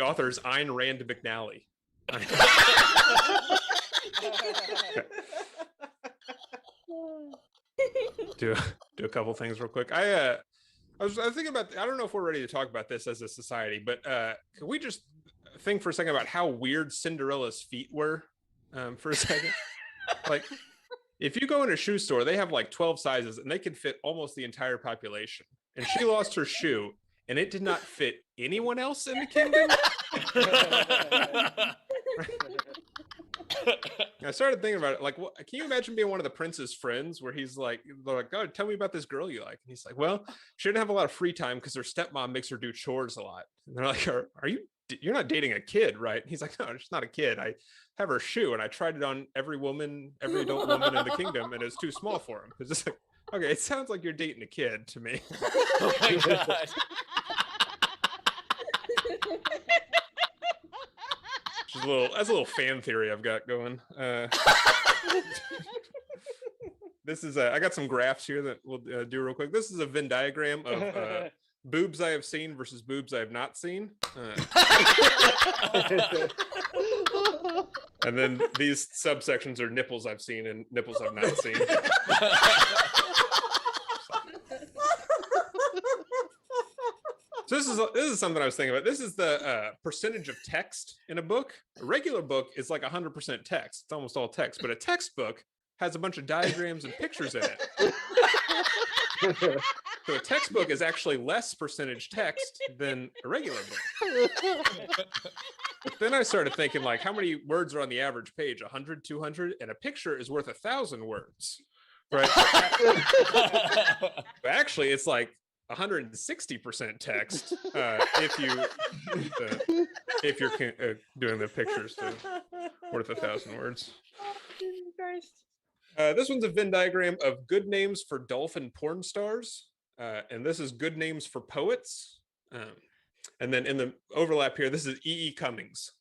author is Ayn Rand McNally. Do a couple things real quick. I was thinking about, I don't know if we're ready to talk about this as a society, but can we just think for a second about how weird Cinderella's feet were for a second? Like, if you go in a shoe store, they have like 12 sizes and they can fit almost the entire population. And she lost her shoe and it did not fit anyone else in the kingdom. I started thinking about it. Like, what, can you imagine being one of the prince's friends where he's like, they're like, "Oh, tell me about this girl you like." And he's like, "Well, she didn't have a lot of free time because her stepmom makes her do chores a lot." And they're like, "Are you? You're not dating a kid, right?" And he's like, "No, she's not a kid. I have her shoe and I tried it on every adult woman in the kingdom, and it's too small for him." It's just like, okay, it sounds like you're dating a kid to me. Oh my god. That's a little fan theory I've got going. This is I got some graphs here that we'll do real quick. This is a Venn diagram of boobs I have seen versus boobs I have not seen. And then these subsections are nipples I've seen and nipples I've not seen. So this is something I was thinking about. This is the percentage of text in a book. A regular book is like 100% text. It's almost all text, but a textbook has a bunch of diagrams and pictures in it. So a textbook is actually less percentage text than a regular book. But then I started thinking, like, how many words are on the average page? 100, 200? And a picture is worth 1,000 words, right? But actually, it's like 160% text if you're doing the pictures to worth 1,000 words. This one's a Venn diagram of good names for dolphin porn stars, and this is good names for poets. And then in the overlap here, this is E.E. Cummings.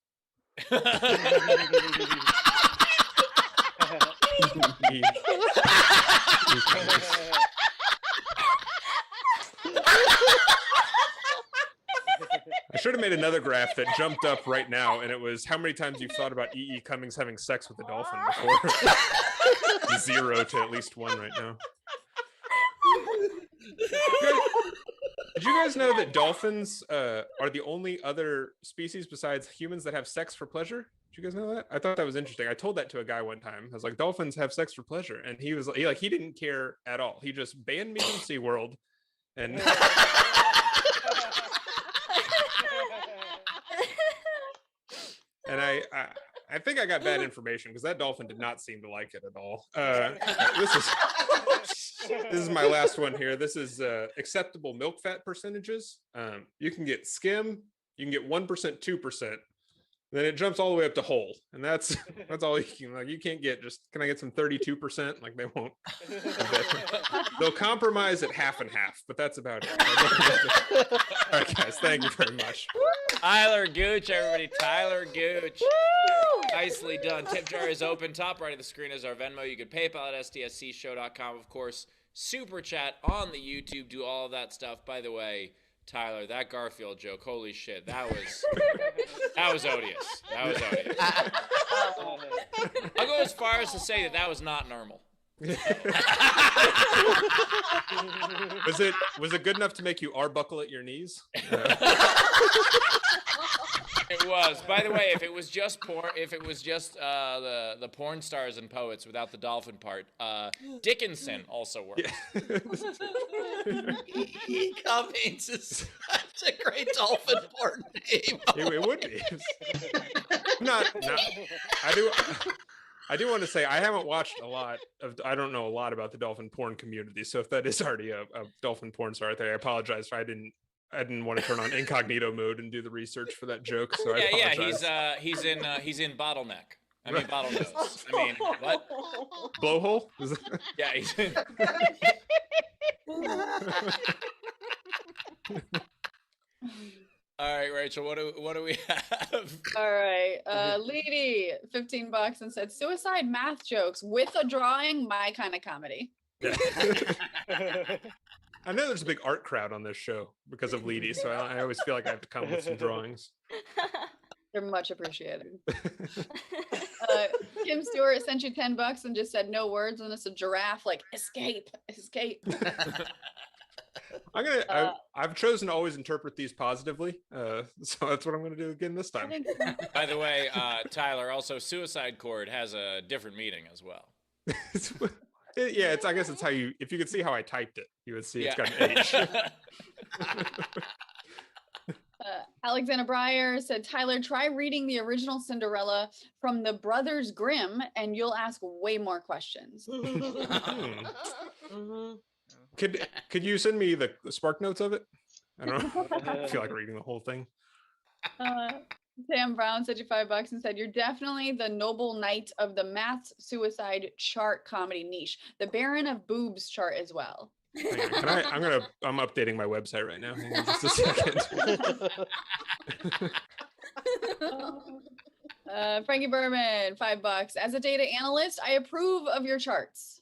I should have made another graph that jumped up right now, and it was how many times you've thought about E.E. Cummings having sex with a dolphin before. 0 to at least 1 right now. Did you guys know that dolphins are the only other species besides humans that have sex for pleasure? Did you guys know that? I thought that was interesting. I told that to a guy one time. I was like, dolphins have sex for pleasure. And he was like, he didn't care at all. He just banned me from SeaWorld. And and I think I got bad information because that dolphin did not seem to like it at all. This is my last one here. This is acceptable milk fat percentages. You can get skim, you can get 1%, 2%. Then it jumps all the way up to whole, and that's all you can. Like, you can't get just. Can I get some 32%? Like, they won't. They'll compromise at half and half, but that's about it. All right, guys, thank you very much. Tyler Gooch, everybody. Tyler Gooch. Nicely done. Tip jar is open. Top right of the screen is our Venmo. You can PayPal at stscshow.com, of course. Super chat on the YouTube. Do all of that stuff. By the way, Tyler, that Garfield joke, holy shit, that was odious. That was odious. I'll go as far as to say that was not normal. Was it good enough to make you arbuckle at your knees? It was. By the way, if it was just the porn stars and poets without the dolphin part, Dickinson also worked. Yeah. E.E. Cummings is such a great dolphin porn name. It would be. Not. I do want to say I haven't watched a lot of. I don't know a lot about the dolphin porn community. So if that is already a dolphin porn star out there, I apologize. I didn't want to turn on incognito mode and do the research for that joke. So I apologize. He's in bottleneck. I mean bottlenose. I mean what? Blowhole? Yeah, he's in. All right, Rachel, what do we have? All right. Leedy, $15 and said suicide math jokes with a drawing, my kind of comedy. Yeah. I know there's a big art crowd on this show because of Leedy, so I always feel like I have to come with some drawings. They're much appreciated. Kim Stewart sent you $10 and just said no words, and it's a giraffe like escape. I've chosen to always interpret these positively, so that's what I'm gonna do again this time. By the way, Tyler, also Suicide Cord has a different meaning as well. Yeah, I guess it's how you. If you could see how I typed it, you would see it's got an H. Alexander Breyer said, Tyler, try reading the original Cinderella from the Brothers Grimm, and you'll ask way more questions. Could you send me the spark notes of it? I don't know. I feel like reading the whole thing. Sam Brown sent you $5 and said, you're definitely the noble knight of the math suicide chart comedy niche, the Baron of Boobs chart as well. I'm updating my website right now. Hang on just a second. Frankie Berman, $5. As a data analyst, I approve of your charts.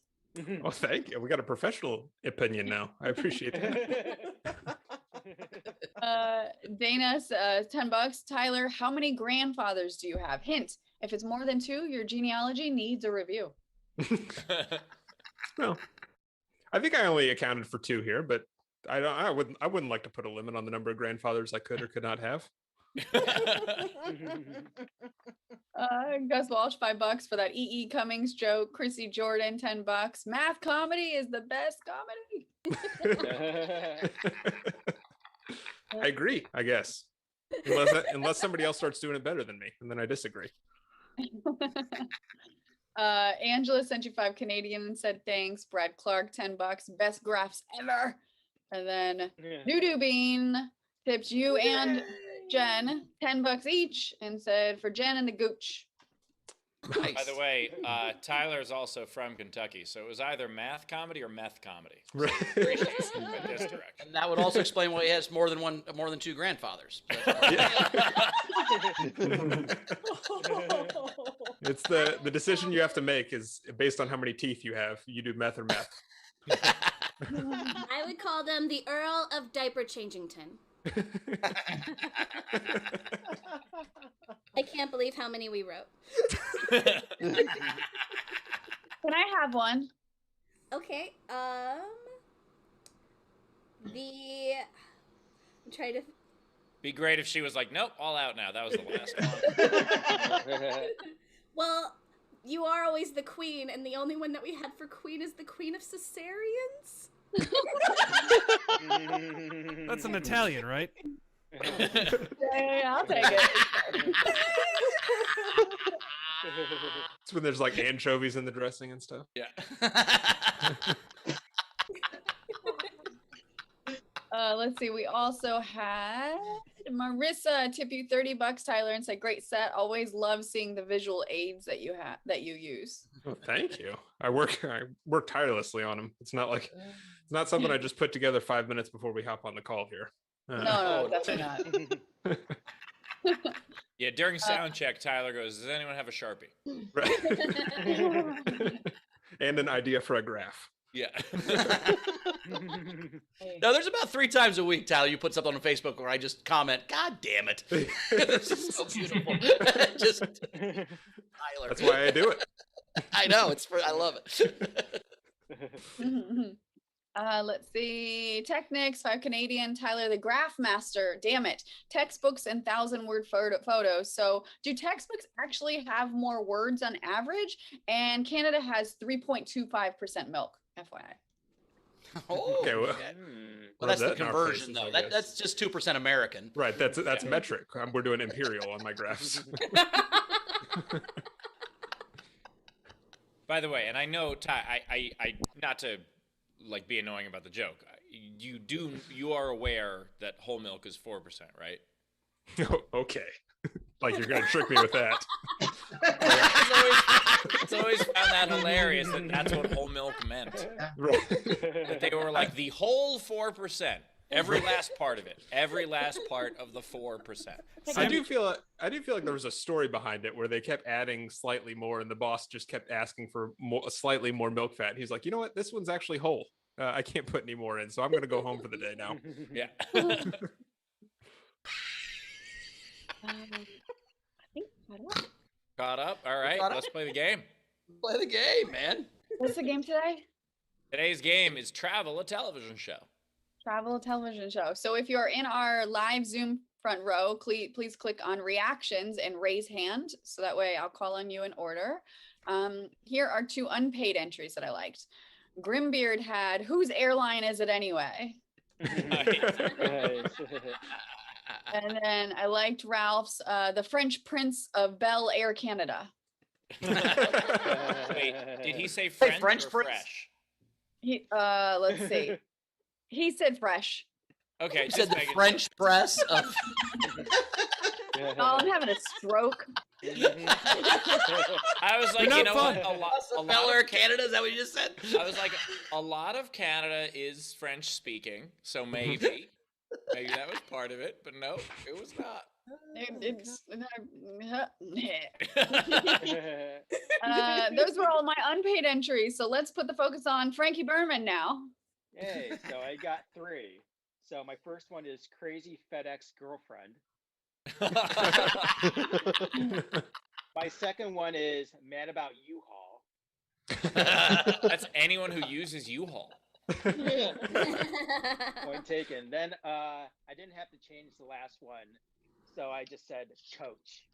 Well, thank you. We got a professional opinion now. I appreciate that. Dana, $10. Tyler, how many grandfathers do you have? Hint: if it's more than 2, your genealogy needs a review. Well, I think I only accounted for 2 here, but I wouldn't like to put a limit on the number of grandfathers I could or could not have. Gus Walsh, $5 for that E.E. Cummings joke. Chrissy Jordan, $10. Math comedy is the best comedy. I agree, I guess. Unless somebody else starts doing it better than me, and then I disagree. Angela sent you 5 Canadian and said thanks. Brad Clark, $10. Best graphs ever. And then Doodoo Bean tipped you and Jen $10 each and said for Jen and the Gooch. Nice. By the way, Tyler is also from Kentucky, so it was either math comedy or meth comedy. So Right. appreciate it by this direction. And that would also explain why he has more than 2 grandfathers. It's the decision you have to make is based on how many teeth you have. You do meth or meth. I would call them the Earl of Diaper Changington. I can't believe how many we wrote. Can I have one? Okay. I'm trying to. Be great if she was like, nope, all out now. That was the last one. Well, you are always the queen, and the only one that we had for queen is the Queen of Cesareans. That's an Italian, right? Yeah, I'll take it. It's when there's like anchovies in the dressing and stuff. Yeah. Let's see. We also had Marissa tip you $30, Tyler, and said, "Great set. Always love seeing the visual aids that you use." Oh, thank you. I work tirelessly on them. It's not something I just put together 5 minutes before we hop on the call here. No, definitely not. Yeah, during sound check, Tyler goes, "Does anyone have a Sharpie?" Right. And an idea for a graph. Yeah. No, there's about 3 times a week, Tyler, you put something on Facebook where I just comment, "God damn it." This is so beautiful. Just Tyler. That's why I do it. I know, I love it. Let's see. Technics, 5 Canadian. Tyler, the graph master. Damn it. Textbooks and 1,000-word photos. So do textbooks actually have more words on average? And Canada has 3.25% milk, FYI. Oh, Okay, well, well, that's the that in our conversion, faces, though. I guess. That's just 2% American. Right, that's metric. We're doing imperial on my graphs. By the way, and I know I not to like be annoying about the joke. You are aware that whole milk is 4%, right? Okay. Like you're gonna trick me with that. It's always found that hilarious that that's what whole milk meant. Right. That they were like the whole 4%, every last part of it, every last part of the 4%. I do feel like there was a story behind it where they kept adding slightly more, and the boss just kept asking for slightly more milk fat. He's like, you know what? This one's actually whole. I can't put any more in, so I'm going to go home for the day now. Yeah. I think Caught up. All right, let's play the game. Play the game, man. What's the game today? Today's game is Travel, a television show. Travel television show. So if you're in our live Zoom front row, please click on reactions and raise hand. So that way I'll call on you in order. Here are 2 unpaid entries that I liked. Grimbeard had, whose airline is it anyway? And then I liked Ralph's, the French Prince of Bel Air Canada. Wait, did he say French, French or Prince? fresh? He, let's see. He said fresh. Okay, You just said the making French press of. Oh, I'm having a stroke. I was like, you know what? A lot Bel Air of Canada, is that what you just said? I was like, a lot of Canada is French speaking, so maybe that was part of it, but no, it was not. Those were all my unpaid entries. So let's put the focus on Frankie Berman now. Hey, so I got 3. So my first one is Crazy FedEx Girlfriend. My second one is Mad About U-Haul. That's anyone who uses U-Haul. Point taken. Then I didn't have to change the last one, so I just said Coach.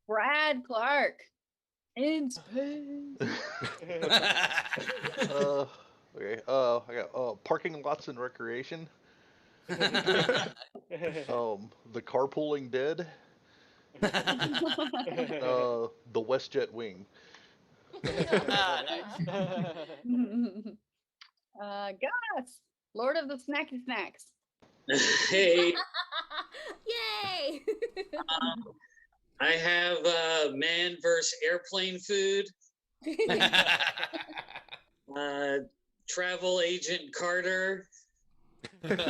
Brad Clark. In space. Okay. I got parking lots and recreation. The carpooling dead. The WestJet wing. Gus, Lord of the Snacky Snacks. Hey, Yay! I have man versus airplane food. Travel agent Carter. And,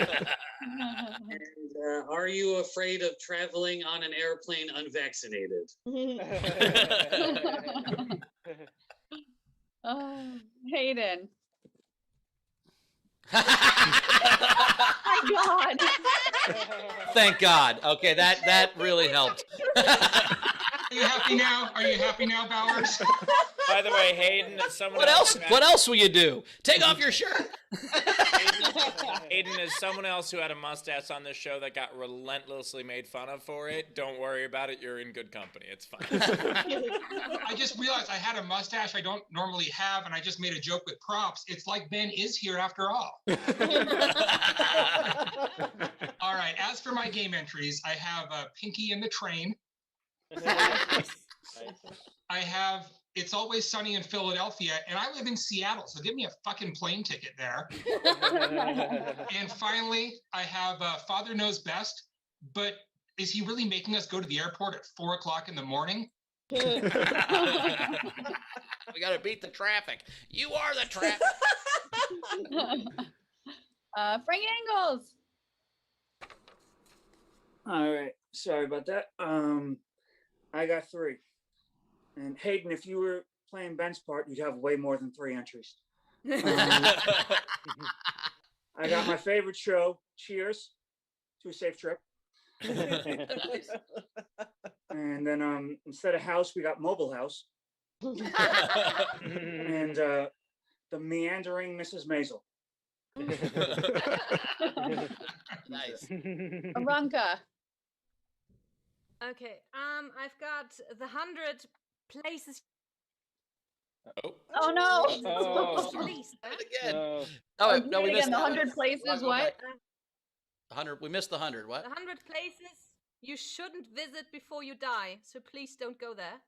are you afraid of traveling on an airplane unvaccinated? Hayden. My God. Thank God. Okay, that really helped. Are you happy now? Are you happy now, Bowers? By the way, Hayden is someone What else? who What else will you do? Take off your shirt. Hayden is someone else who had a mustache on this show that got relentlessly made fun of for it. Don't worry about it. You're in good company. It's fine. I just realized I had a mustache I don't normally have, and I just made a joke with props. It's like Ben is here after all. All right. As for my game entries, I have Pinky and the Train. I have It's Always Sunny in Philadelphia, and I live in Seattle, so give me a fucking plane ticket there. And finally, I have Father Knows Best, but is he really making us go to the airport at 4 o'clock in the morning? We got to beat the traffic. You are the traffic. Frank Engels. All right. Sorry about that. I got 3. And Hayden, if you were playing Ben's part, you'd have way more than 3 entries. I got my favorite show, Cheers, to a safe trip. And then instead of house, we got Mobile House. And the meandering Mrs. Maisel. Nice. Aranka. Okay. I've got the 100 places. Oh no! Please. Again. No. Oh, Do no, it we missed again. The 100 places. What? 100. We missed the 100. What? The 100 places you shouldn't visit before you die. So please don't go there.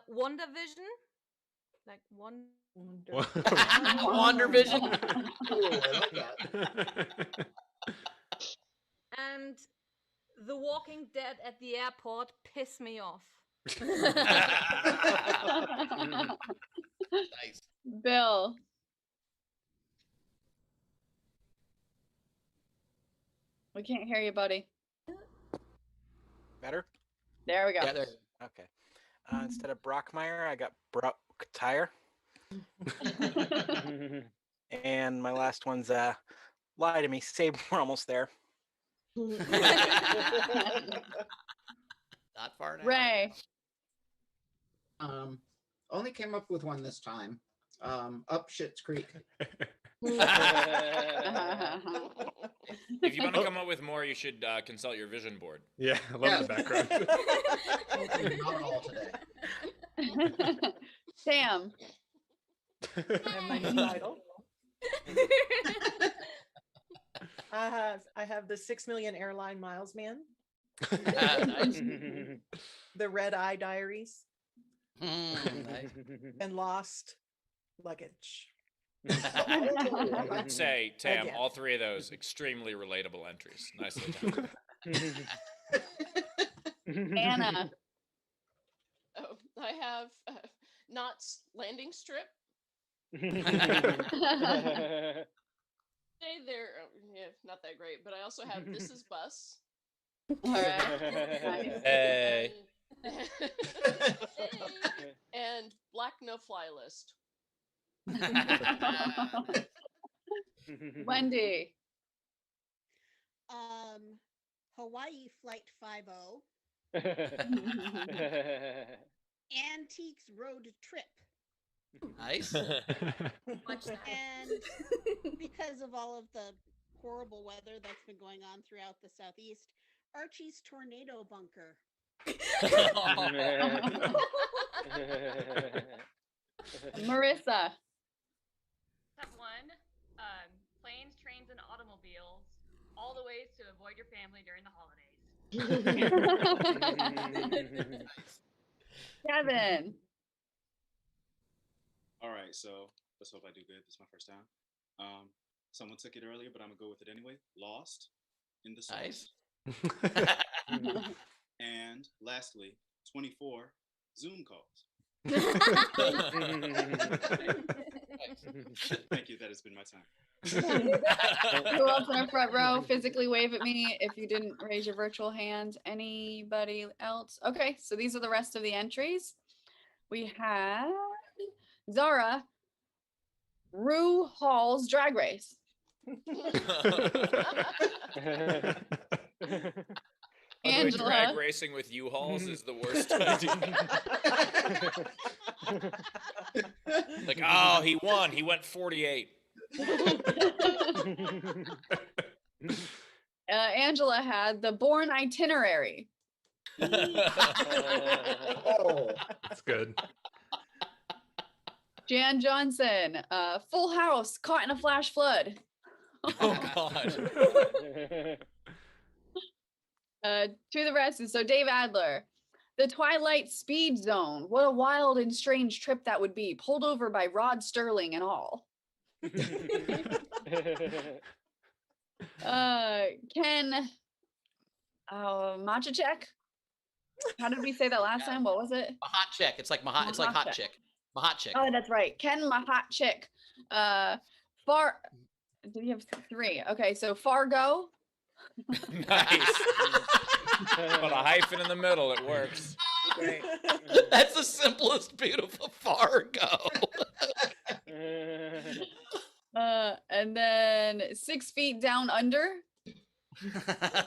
Wonder Vision. Like one. Wander Vision. And The Walking Dead at the airport piss me off. Nice. Bill. We can't hear you, buddy. Better? There we go. Yeah, there. Okay. Instead of Brockmeyer, I got Brock Tire. And my last one's lie to me. Save, we're almost there. Not far now. Ray. Only came up with one this time. Up Schitt's Creek. If you want to come up with more, you should consult your vision board. Yeah, I love the background. Not at all today. Sam. And my new title. I have the 6 million airline miles man. Nice. The Red Eye Diaries. Nice. And Lost Luggage. I would say, Tam, Again. all three of those extremely relatable entries. Nicely done. Anna. Oh, I have Knott's Landing Strip. Hey, they're not that great, but I also have This Is Bus. All right. Hey. And Black No Fly List. Wendy. Hawaii Flight 50. Antiques Road Trip. Nice. And because of all of the horrible weather that's been going on throughout the Southeast, Archie's Tornado Bunker. Marissa. Step 1, planes, trains, and automobiles, all the ways to avoid your family during the holidays. Kevin. All right, so let's hope I do good. This is my first time. Someone took it earlier, but I'm gonna go with it anyway. Lost in the Storm. Nice. And lastly, 24 Zoom calls. Thank you. That has been my time. Who else in our front row? Physically wave at me if you didn't raise your virtual hand. Anybody else? Okay, so these are the rest of the entries. We have Zara, Rue Hall's Drag Race. Angela. Drag racing with U-Hauls is the worst idea. Like, oh, he won. He went 48. Angela had the Born Itinerary. Oh, that's good. Jan Johnson, Full House, Caught in a Flash Flood. Oh, God. To the rest, so Dave Adler, The Twilight Speed Zone. What a wild and strange trip that would be. Pulled over by Rod Sterling and all. Ken Machacek. How did we say that last time? What was it? Mahat It's like Mahat. It's like hot chick. Mahat chick. Oh, that's right. Ken Mahatchik. Did you have 3? Okay, so Fargo. Nice. Put a hyphen in the middle. It works. Great. That's the simplest, beautiful Fargo. And then 6 Feet Down Under.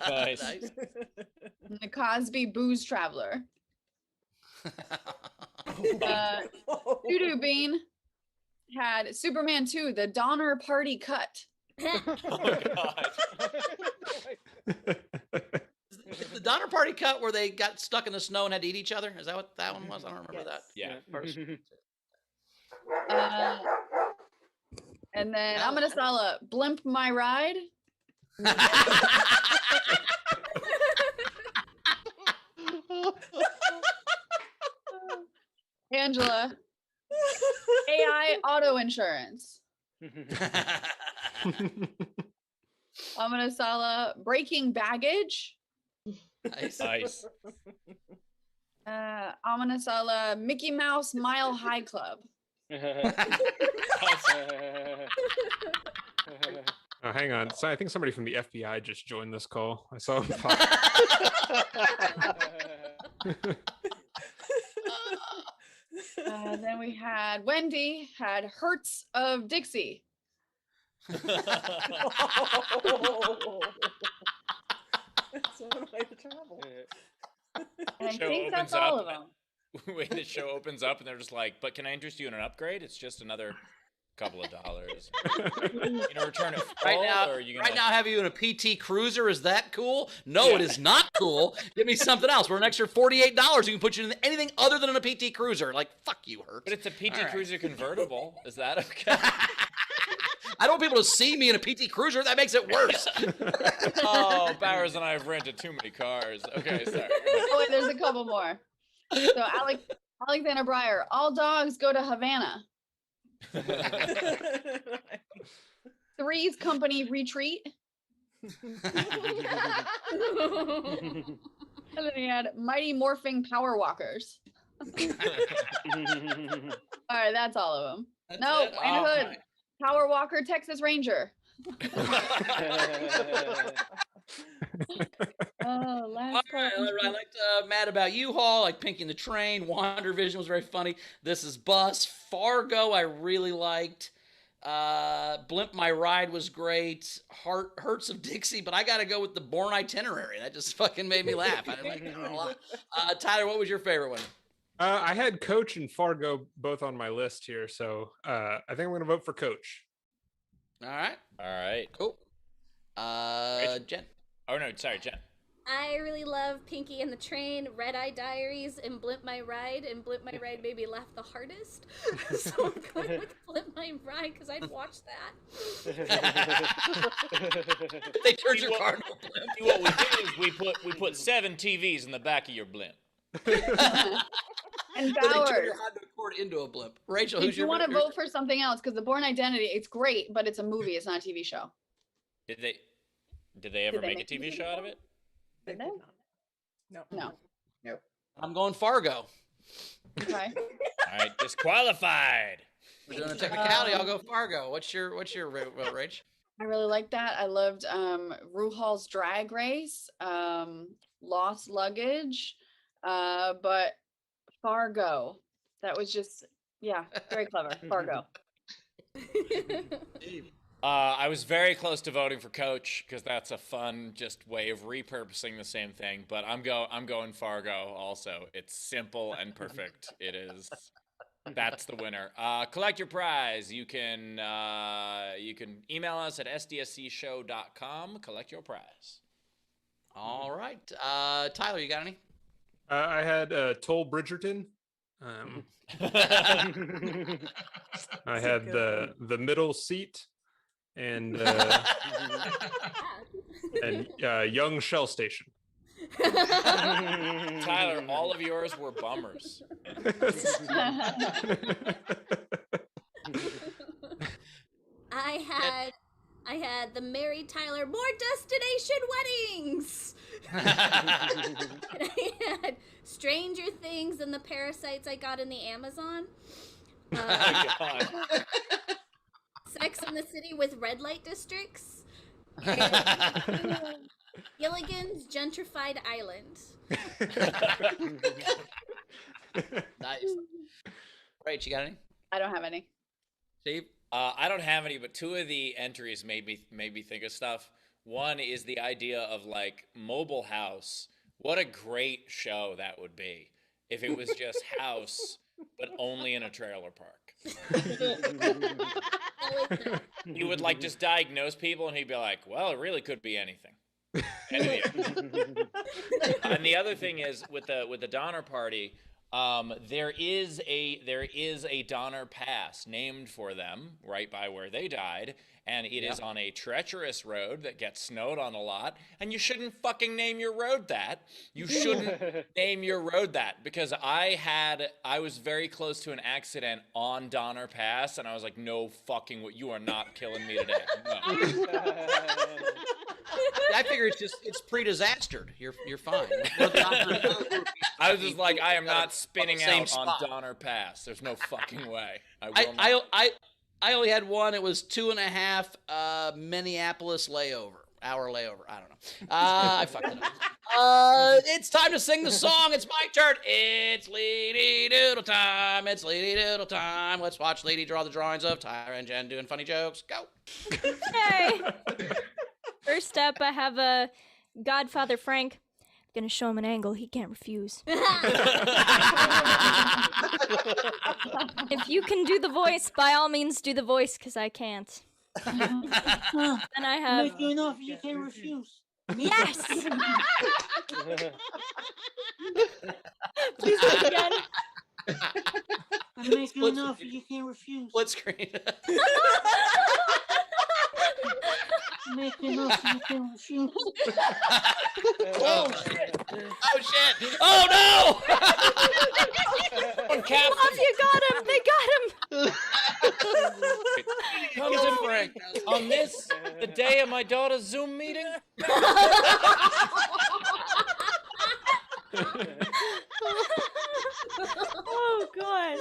Nice. And the Cosby Booze Traveler. Doo-Doo Bean had Superman 2, The Donner Party Cut. Oh, God. The Donner Party cut where they got stuck in the snow and had to eat each other? Is that what that one was? I don't remember that. Yeah. And then Amanasala, Blimp My Ride. Angela, AI Auto Insurance. Amanasala, Breaking Baggage. Nice. Amanasala, Mickey Mouse Mile High Club. Oh, hang on. So I think somebody from the FBI just joined this call. I saw him pop. Then we had Wendy had Hertz of Dixie. That's one way to travel. And I Show think that's opens all up. of them. Wait, the show opens up and they're just like, but can I interest you in an upgrade? It's just another couple of dollars. You gonna return it full, Right now, or are you gonna... right now, have you in a PT Cruiser? Is that cool? No, it is not cool. Give me something else. For an extra $48, you can put you in anything other than a PT Cruiser. Like, fuck you, Hertz. But it's a PT All right. Cruiser convertible. Is that okay? I don't want people to see me in a PT Cruiser. That makes it worse. Oh, Bowers and I have rented too many cars. Okay, sorry. Oh, wait, there's a couple more. So Alexander Breyer, all dogs go to Havana. Three's Company retreat. And then he had Mighty Morphing Power Walkers. All right, that's all of them. No, it? Wayne Oh, Hood, my. Power Walker, Texas Ranger. Oh, last All right, I liked Mad About U-Haul, like Pinky and the Train. Wander Vision was very funny. This is Bus. Fargo, I really liked. Blimp My Ride was great. Hurts of Dixie, but I got to go with the Born Itinerary. That just fucking made me laugh. I like that one a lot. Tyler, what was your favorite one? I had Coach and Fargo both on my list here, so I think I'm going to vote for Coach. All right. All right. Cool. Jen. Oh, no, sorry, Jen. I really love Pinky and the Train, Red Eye Diaries, and Blimp My Ride. And Blimp My Ride made me laugh the hardest. So I'm going with Blimp My Ride because I'd watch that. They turned your car into a blimp. See, what we did is we put 7 TVs in the back of your blimp. And They turned Bowers. your Honda Accord into a blimp. Rachel, If who's you your want to favorite? vote for something else, because the Born Identity, it's great, but it's a movie. It's not a TV show. Did they ever they make a make a TV TV show out of it? They did not. No. No. Nope. I'm going Fargo. Okay. All right, disqualified. We're doing a technicality. I'll go Fargo. What's your vote, Rach? I really liked that. I loved RuPaul's Drag Race, Lost Luggage, but Fargo. That was just, yeah, very clever. Fargo. I was very close to voting for Coach because that's a fun just way of repurposing the same thing. But I'm going Fargo also. It's simple and perfect. It is. That's the winner. Collect your prize. You can email us at sdscshow.com. Collect your prize. All right. Tyler, you got any? I had Toll Bridgerton. I had the middle seat and Young Shell Station. Tyler, all of yours were bummers. I had the Mary Tyler More Destination Weddings. And I had Stranger Things and the Parasites I got in the Amazon. Sex in the City with Red Light Districts. And Gilligan's Gentrified Island. Nice. Rach, you got any? I don't have any. Steve? I don't have any, but 2 of the entries made me think of stuff. One is the idea of like Mobile House. What a great show that would be if it was just House, but only in a trailer park. You would like just diagnose people, and he'd be like, "Well, it really could be anything." And the other thing is with the Donner Party. There is a Donner Pass named for them right by where they died, and it is on a treacherous road that gets snowed on a lot, and you shouldn't fucking name your road that. You shouldn't name your road that, because I was very close to an accident on Donner Pass, and I was like, no fucking, you are not killing me today. No. I figure it's pre-disastered. You're fine. I was just like, I am not spinning Same out on spot. Donner Pass. There's no fucking way. I will not. I only had one. It was 2.5 Minneapolis hour layover. I don't know. I fucked it up. It's time to sing the song. It's my turn. It's Lady Doodle time. It's Lady Doodle time. Let's watch Lady draw the drawings of Tyra and Jen doing funny jokes. Go. Hey. First up, I have a Godfather Frank. Gonna show him an angle he can't refuse. If you can do the voice, by all means do the voice, because I can't. Then I have... Make you an offer you can't refuse. Yes! Please do it again. I make you an offer you can't refuse. Split screen. Make you an offer you can't refuse. Oh shit! Oh shit! Oh no! Love, you got him! They got him! Come to Frank on this, the day of my daughter's Zoom meeting. Oh god.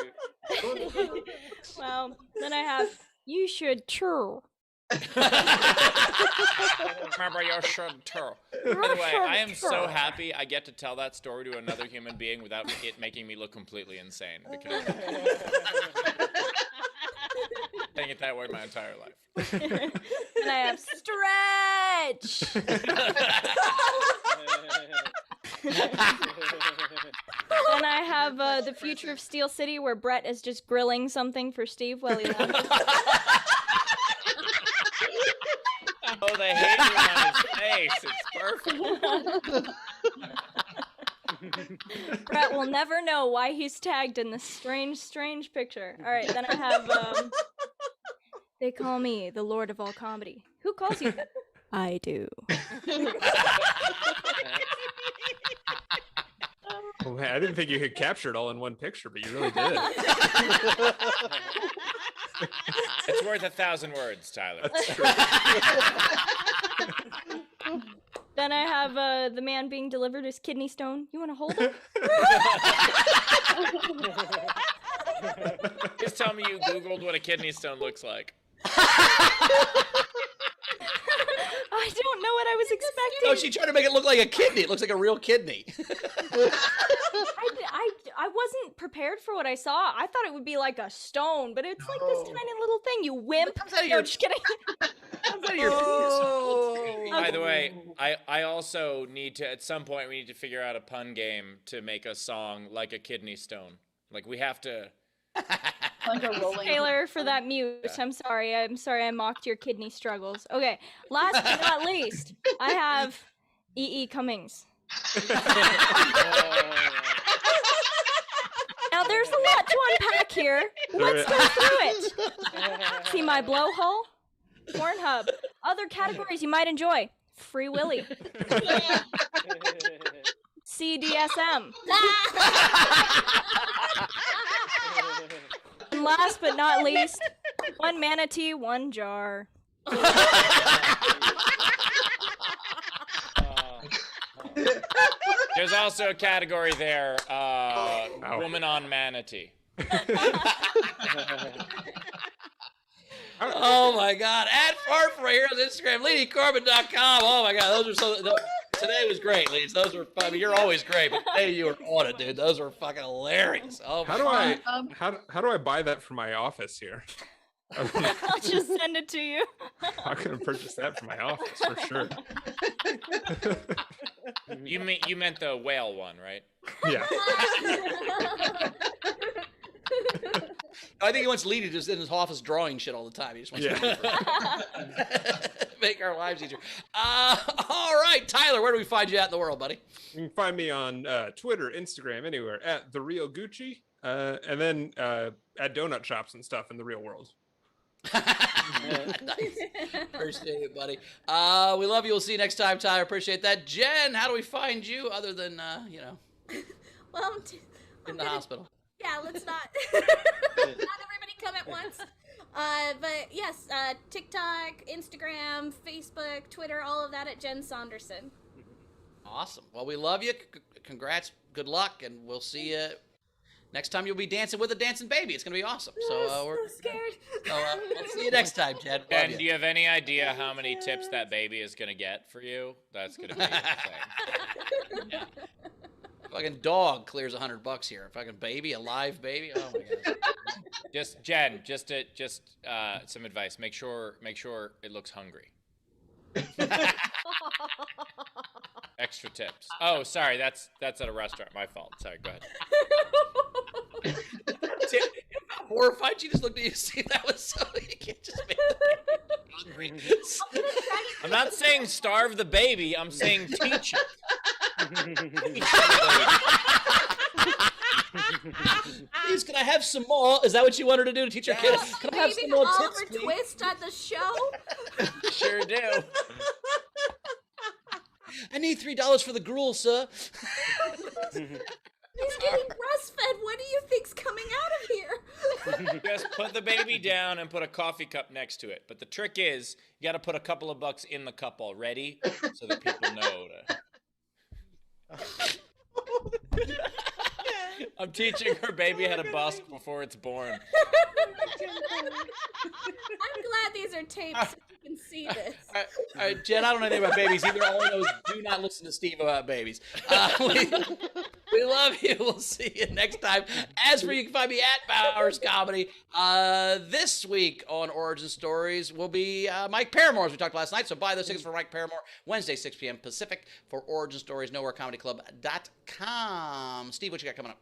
Well, then I have you should too. Remember your should too. By the way, I am so happy I get to tell that story to another human being without it making me look completely insane, because saying it that way my entire life. And I have stretch. And I have the future of Steel City, where Brett is just grilling something for Steve while he laughs. Oh, the hater on his face. It's perfect. Brett will never know why he's tagged in this strange picture. All right, then I have they call me the Lord of all comedy. Who calls you that? I do. Oh, man, I didn't think you could capture it all in one picture, but you really did. It's worth 1,000 words, Tyler. That's true. Then I have the man being delivered his kidney stone. You want to hold it? Just tell me you Googled what a kidney stone looks like. I don't know what I was expecting. No, she tried to make it look like a kidney. It looks like a real kidney. I wasn't prepared for what I saw. I thought it would be like a stone, but it's like this tiny little thing. You wimp. No, just kidding. Comes out of your penis. By the way, I also need to, at some point, we need to figure out a pun game to make a song like a kidney stone. Like, we have to... Taylor, for that mute. I'm sorry I mocked your kidney struggles. Okay, last but not least, I have E.E. Cummings. Now there's a lot to unpack here. Let's go through it. See my blowhole? Pornhub. Other categories you might enjoy. Free Willy. CDSM. And last but not least, one manatee, one jar. There's also a category there, woman on manatee. Oh my God! At Fart for Heroes Instagram, LeadyCorbin.com. Oh my God, those are so. Today was great, Leeds. Those were. I mean, you're always great, but today you were on it, dude. Those were fucking hilarious. Oh. How do I buy that for my office here? I'll just send it to you. I'm gonna purchase that for my office for sure. You meant the whale one, right? Yeah. I think he wants Leedy just in his office drawing shit all the time. He just wants to make our lives easier. All right, Tyler, where do we find you at in the world, buddy? You can find me on Twitter, Instagram, anywhere at The Real Gucci, and then at donut shops and stuff in the real world. Nice. Appreciate it, buddy. We love you. We'll see you next time, Tyler. Appreciate that. Jen, how do we find you other than, Well, in the hospital? Yeah, let's not everybody come at once. But yes, TikTok, Instagram, Facebook, Twitter, all of that at Jen Saunderson. Awesome. Well, we love you. Congrats. Good luck, and we'll see you next time. You'll be dancing with a dancing baby. It's gonna be awesome. So we're so scared. So we'll see you next time, Jen. And do you have any idea how many tips that baby is gonna get for you? That's gonna be insane. Yeah. Fucking dog clears $100 here. Fucking baby, a live baby. Oh my God. Just Jen, just some advice. Make sure it looks hungry. Extra tips. Oh, sorry, that's at a restaurant. My fault. Sorry, go ahead. Horrified, she just looked at you. See, that was so you can't just make the baby hungry. I'm not saying starve the baby. I'm saying teach it. Please, can I have some more? Is that what you wanted to do to teach your kid? Can I have Baby some more Oliver tips, please? Twist at the show. Sure do. I need $3 for the gruel, sir. He's getting breastfed. What do you think's coming out of here? Just put the baby down and put a coffee cup next to it. But the trick is, you got to put a couple of bucks in the cup already so that people know to. I'm teaching her baby how to busk before it's born. I'm glad these are tapes so you can see this. All right, Jen, I don't know anything about babies either. All I know is do not listen to Steve about babies. We love you. We'll see you next time. As for you can find me at Bowers Comedy. This week on Origin Stories will be Mike Paramore, as we talked last night. So buy those tickets for Mike Paramore Wednesday, 6 p.m. Pacific for Origin Stories, nowherecomedyclub.com. Steve, what you got coming up?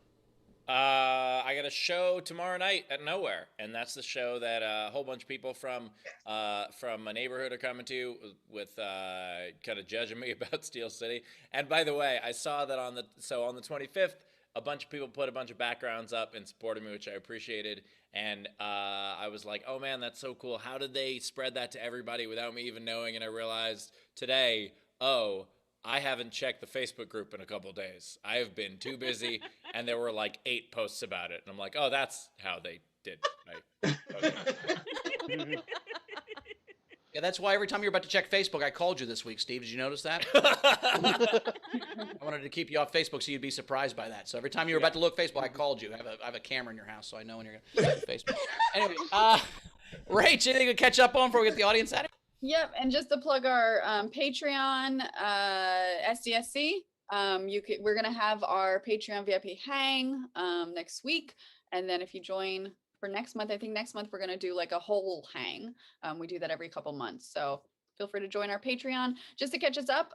I got a show tomorrow night at Nowhere, and that's the show that a whole bunch of people from a neighborhood are coming to with kind of judging me about Steel City. And by the way, I saw that on the 25th, a bunch of people put a bunch of backgrounds up and supported me, which I appreciated. And I was like, oh man, that's so cool. How did they spread that to everybody without me even knowing? And I realized today, I haven't checked the Facebook group in a couple days. I have been too busy, and there were like 8 posts about it. And I'm like, oh, that's how they did. Okay. Yeah, that's why every time you're about to check Facebook, I called you this week, Steve. Did you notice that? I wanted to keep you off Facebook so you'd be surprised by that. So every time you were about to look Facebook, I called you. I have a camera in your house, so I know when you're going to Facebook. Anyway, Rach, anything to catch up on before we get the audience at it? Yep, and just to plug our Patreon, SDSC, we're gonna have our Patreon VIP hang next week, and then if you join for next month, I think next month we're gonna do like a whole hang. We do that every couple months, so feel free to join our Patreon. Just to catch us up,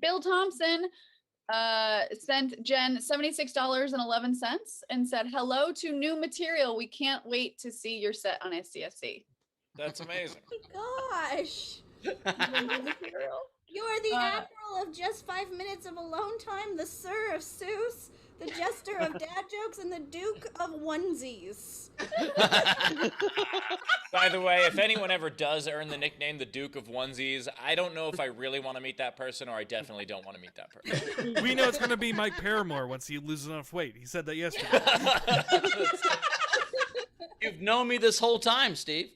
Bill Thompson sent Jen $76.11 and said, "Hello to new material. We can't wait to see your set on SDSC." That's amazing. Oh my gosh. You're the admiral of just 5 minutes of alone time, the sir of Seuss, the jester of dad jokes, and the duke of onesies. By the way, if anyone ever does earn the nickname the Duke of Onesies, I don't know if I really want to meet that person or I definitely don't want to meet that person. We know it's going to be Mike Paramore once he loses enough weight. He said that yesterday. You've known me this whole time, Steve.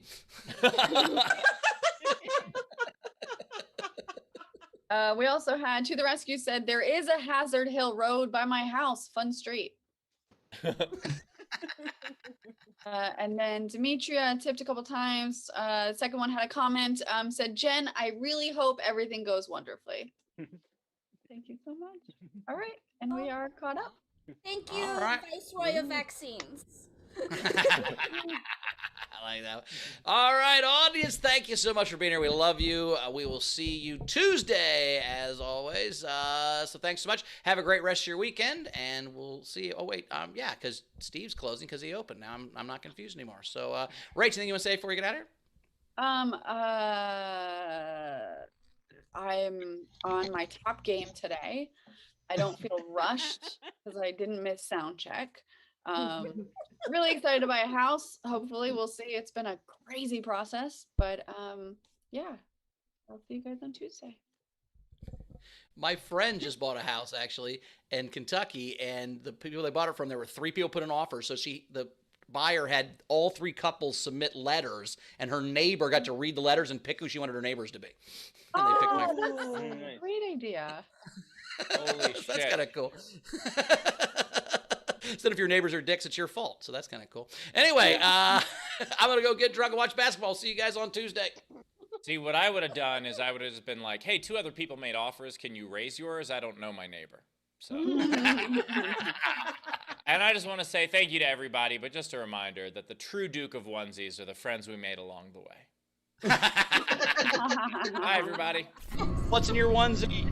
We also had To the Rescue said, there is a Hazard Hill Road by my house, fun street. And then Demetria tipped a couple times. Second one had a comment, said, Jen, I really hope everything goes wonderfully. Thank you so much. All right, and we are caught up. Thank you, All right. Viceroy of Vaccines. I like that. All right, audience, thank you so much for being here. We love you. We will see you Tuesday, as always. So thanks so much. Have a great rest of your weekend, and we'll see you. Oh, wait. Yeah, because Steve's closing because he opened. Now I'm not confused anymore. So, Rach, anything you want to say before we get out of here? I'm on my top game today. I don't feel rushed because I didn't miss sound check. Really excited to buy a house. Hopefully we'll see. It's been a crazy process, but yeah, I'll see you guys on Tuesday. My friend just bought a house actually in Kentucky, and the people they bought it from, there were 3 people put an offer. So the buyer had all 3 couples submit letters, and her neighbor got to read the letters and pick who she wanted her neighbors to be. And they picked my friend. That's a great idea. Holy shit. That's kind of cool. Instead of your neighbors are dicks, it's your fault. So that's kind of cool. Anyway, I'm going to go get drunk and watch basketball. See you guys on Tuesday. See, what I would have done is I would have just been like, hey, 2 other people made offers. Can you raise yours? I don't know my neighbor. So, and I just want to say thank you to everybody, but just a reminder that the true Duke of Onesies are the friends we made along the way. Bye, everybody. What's in your onesie?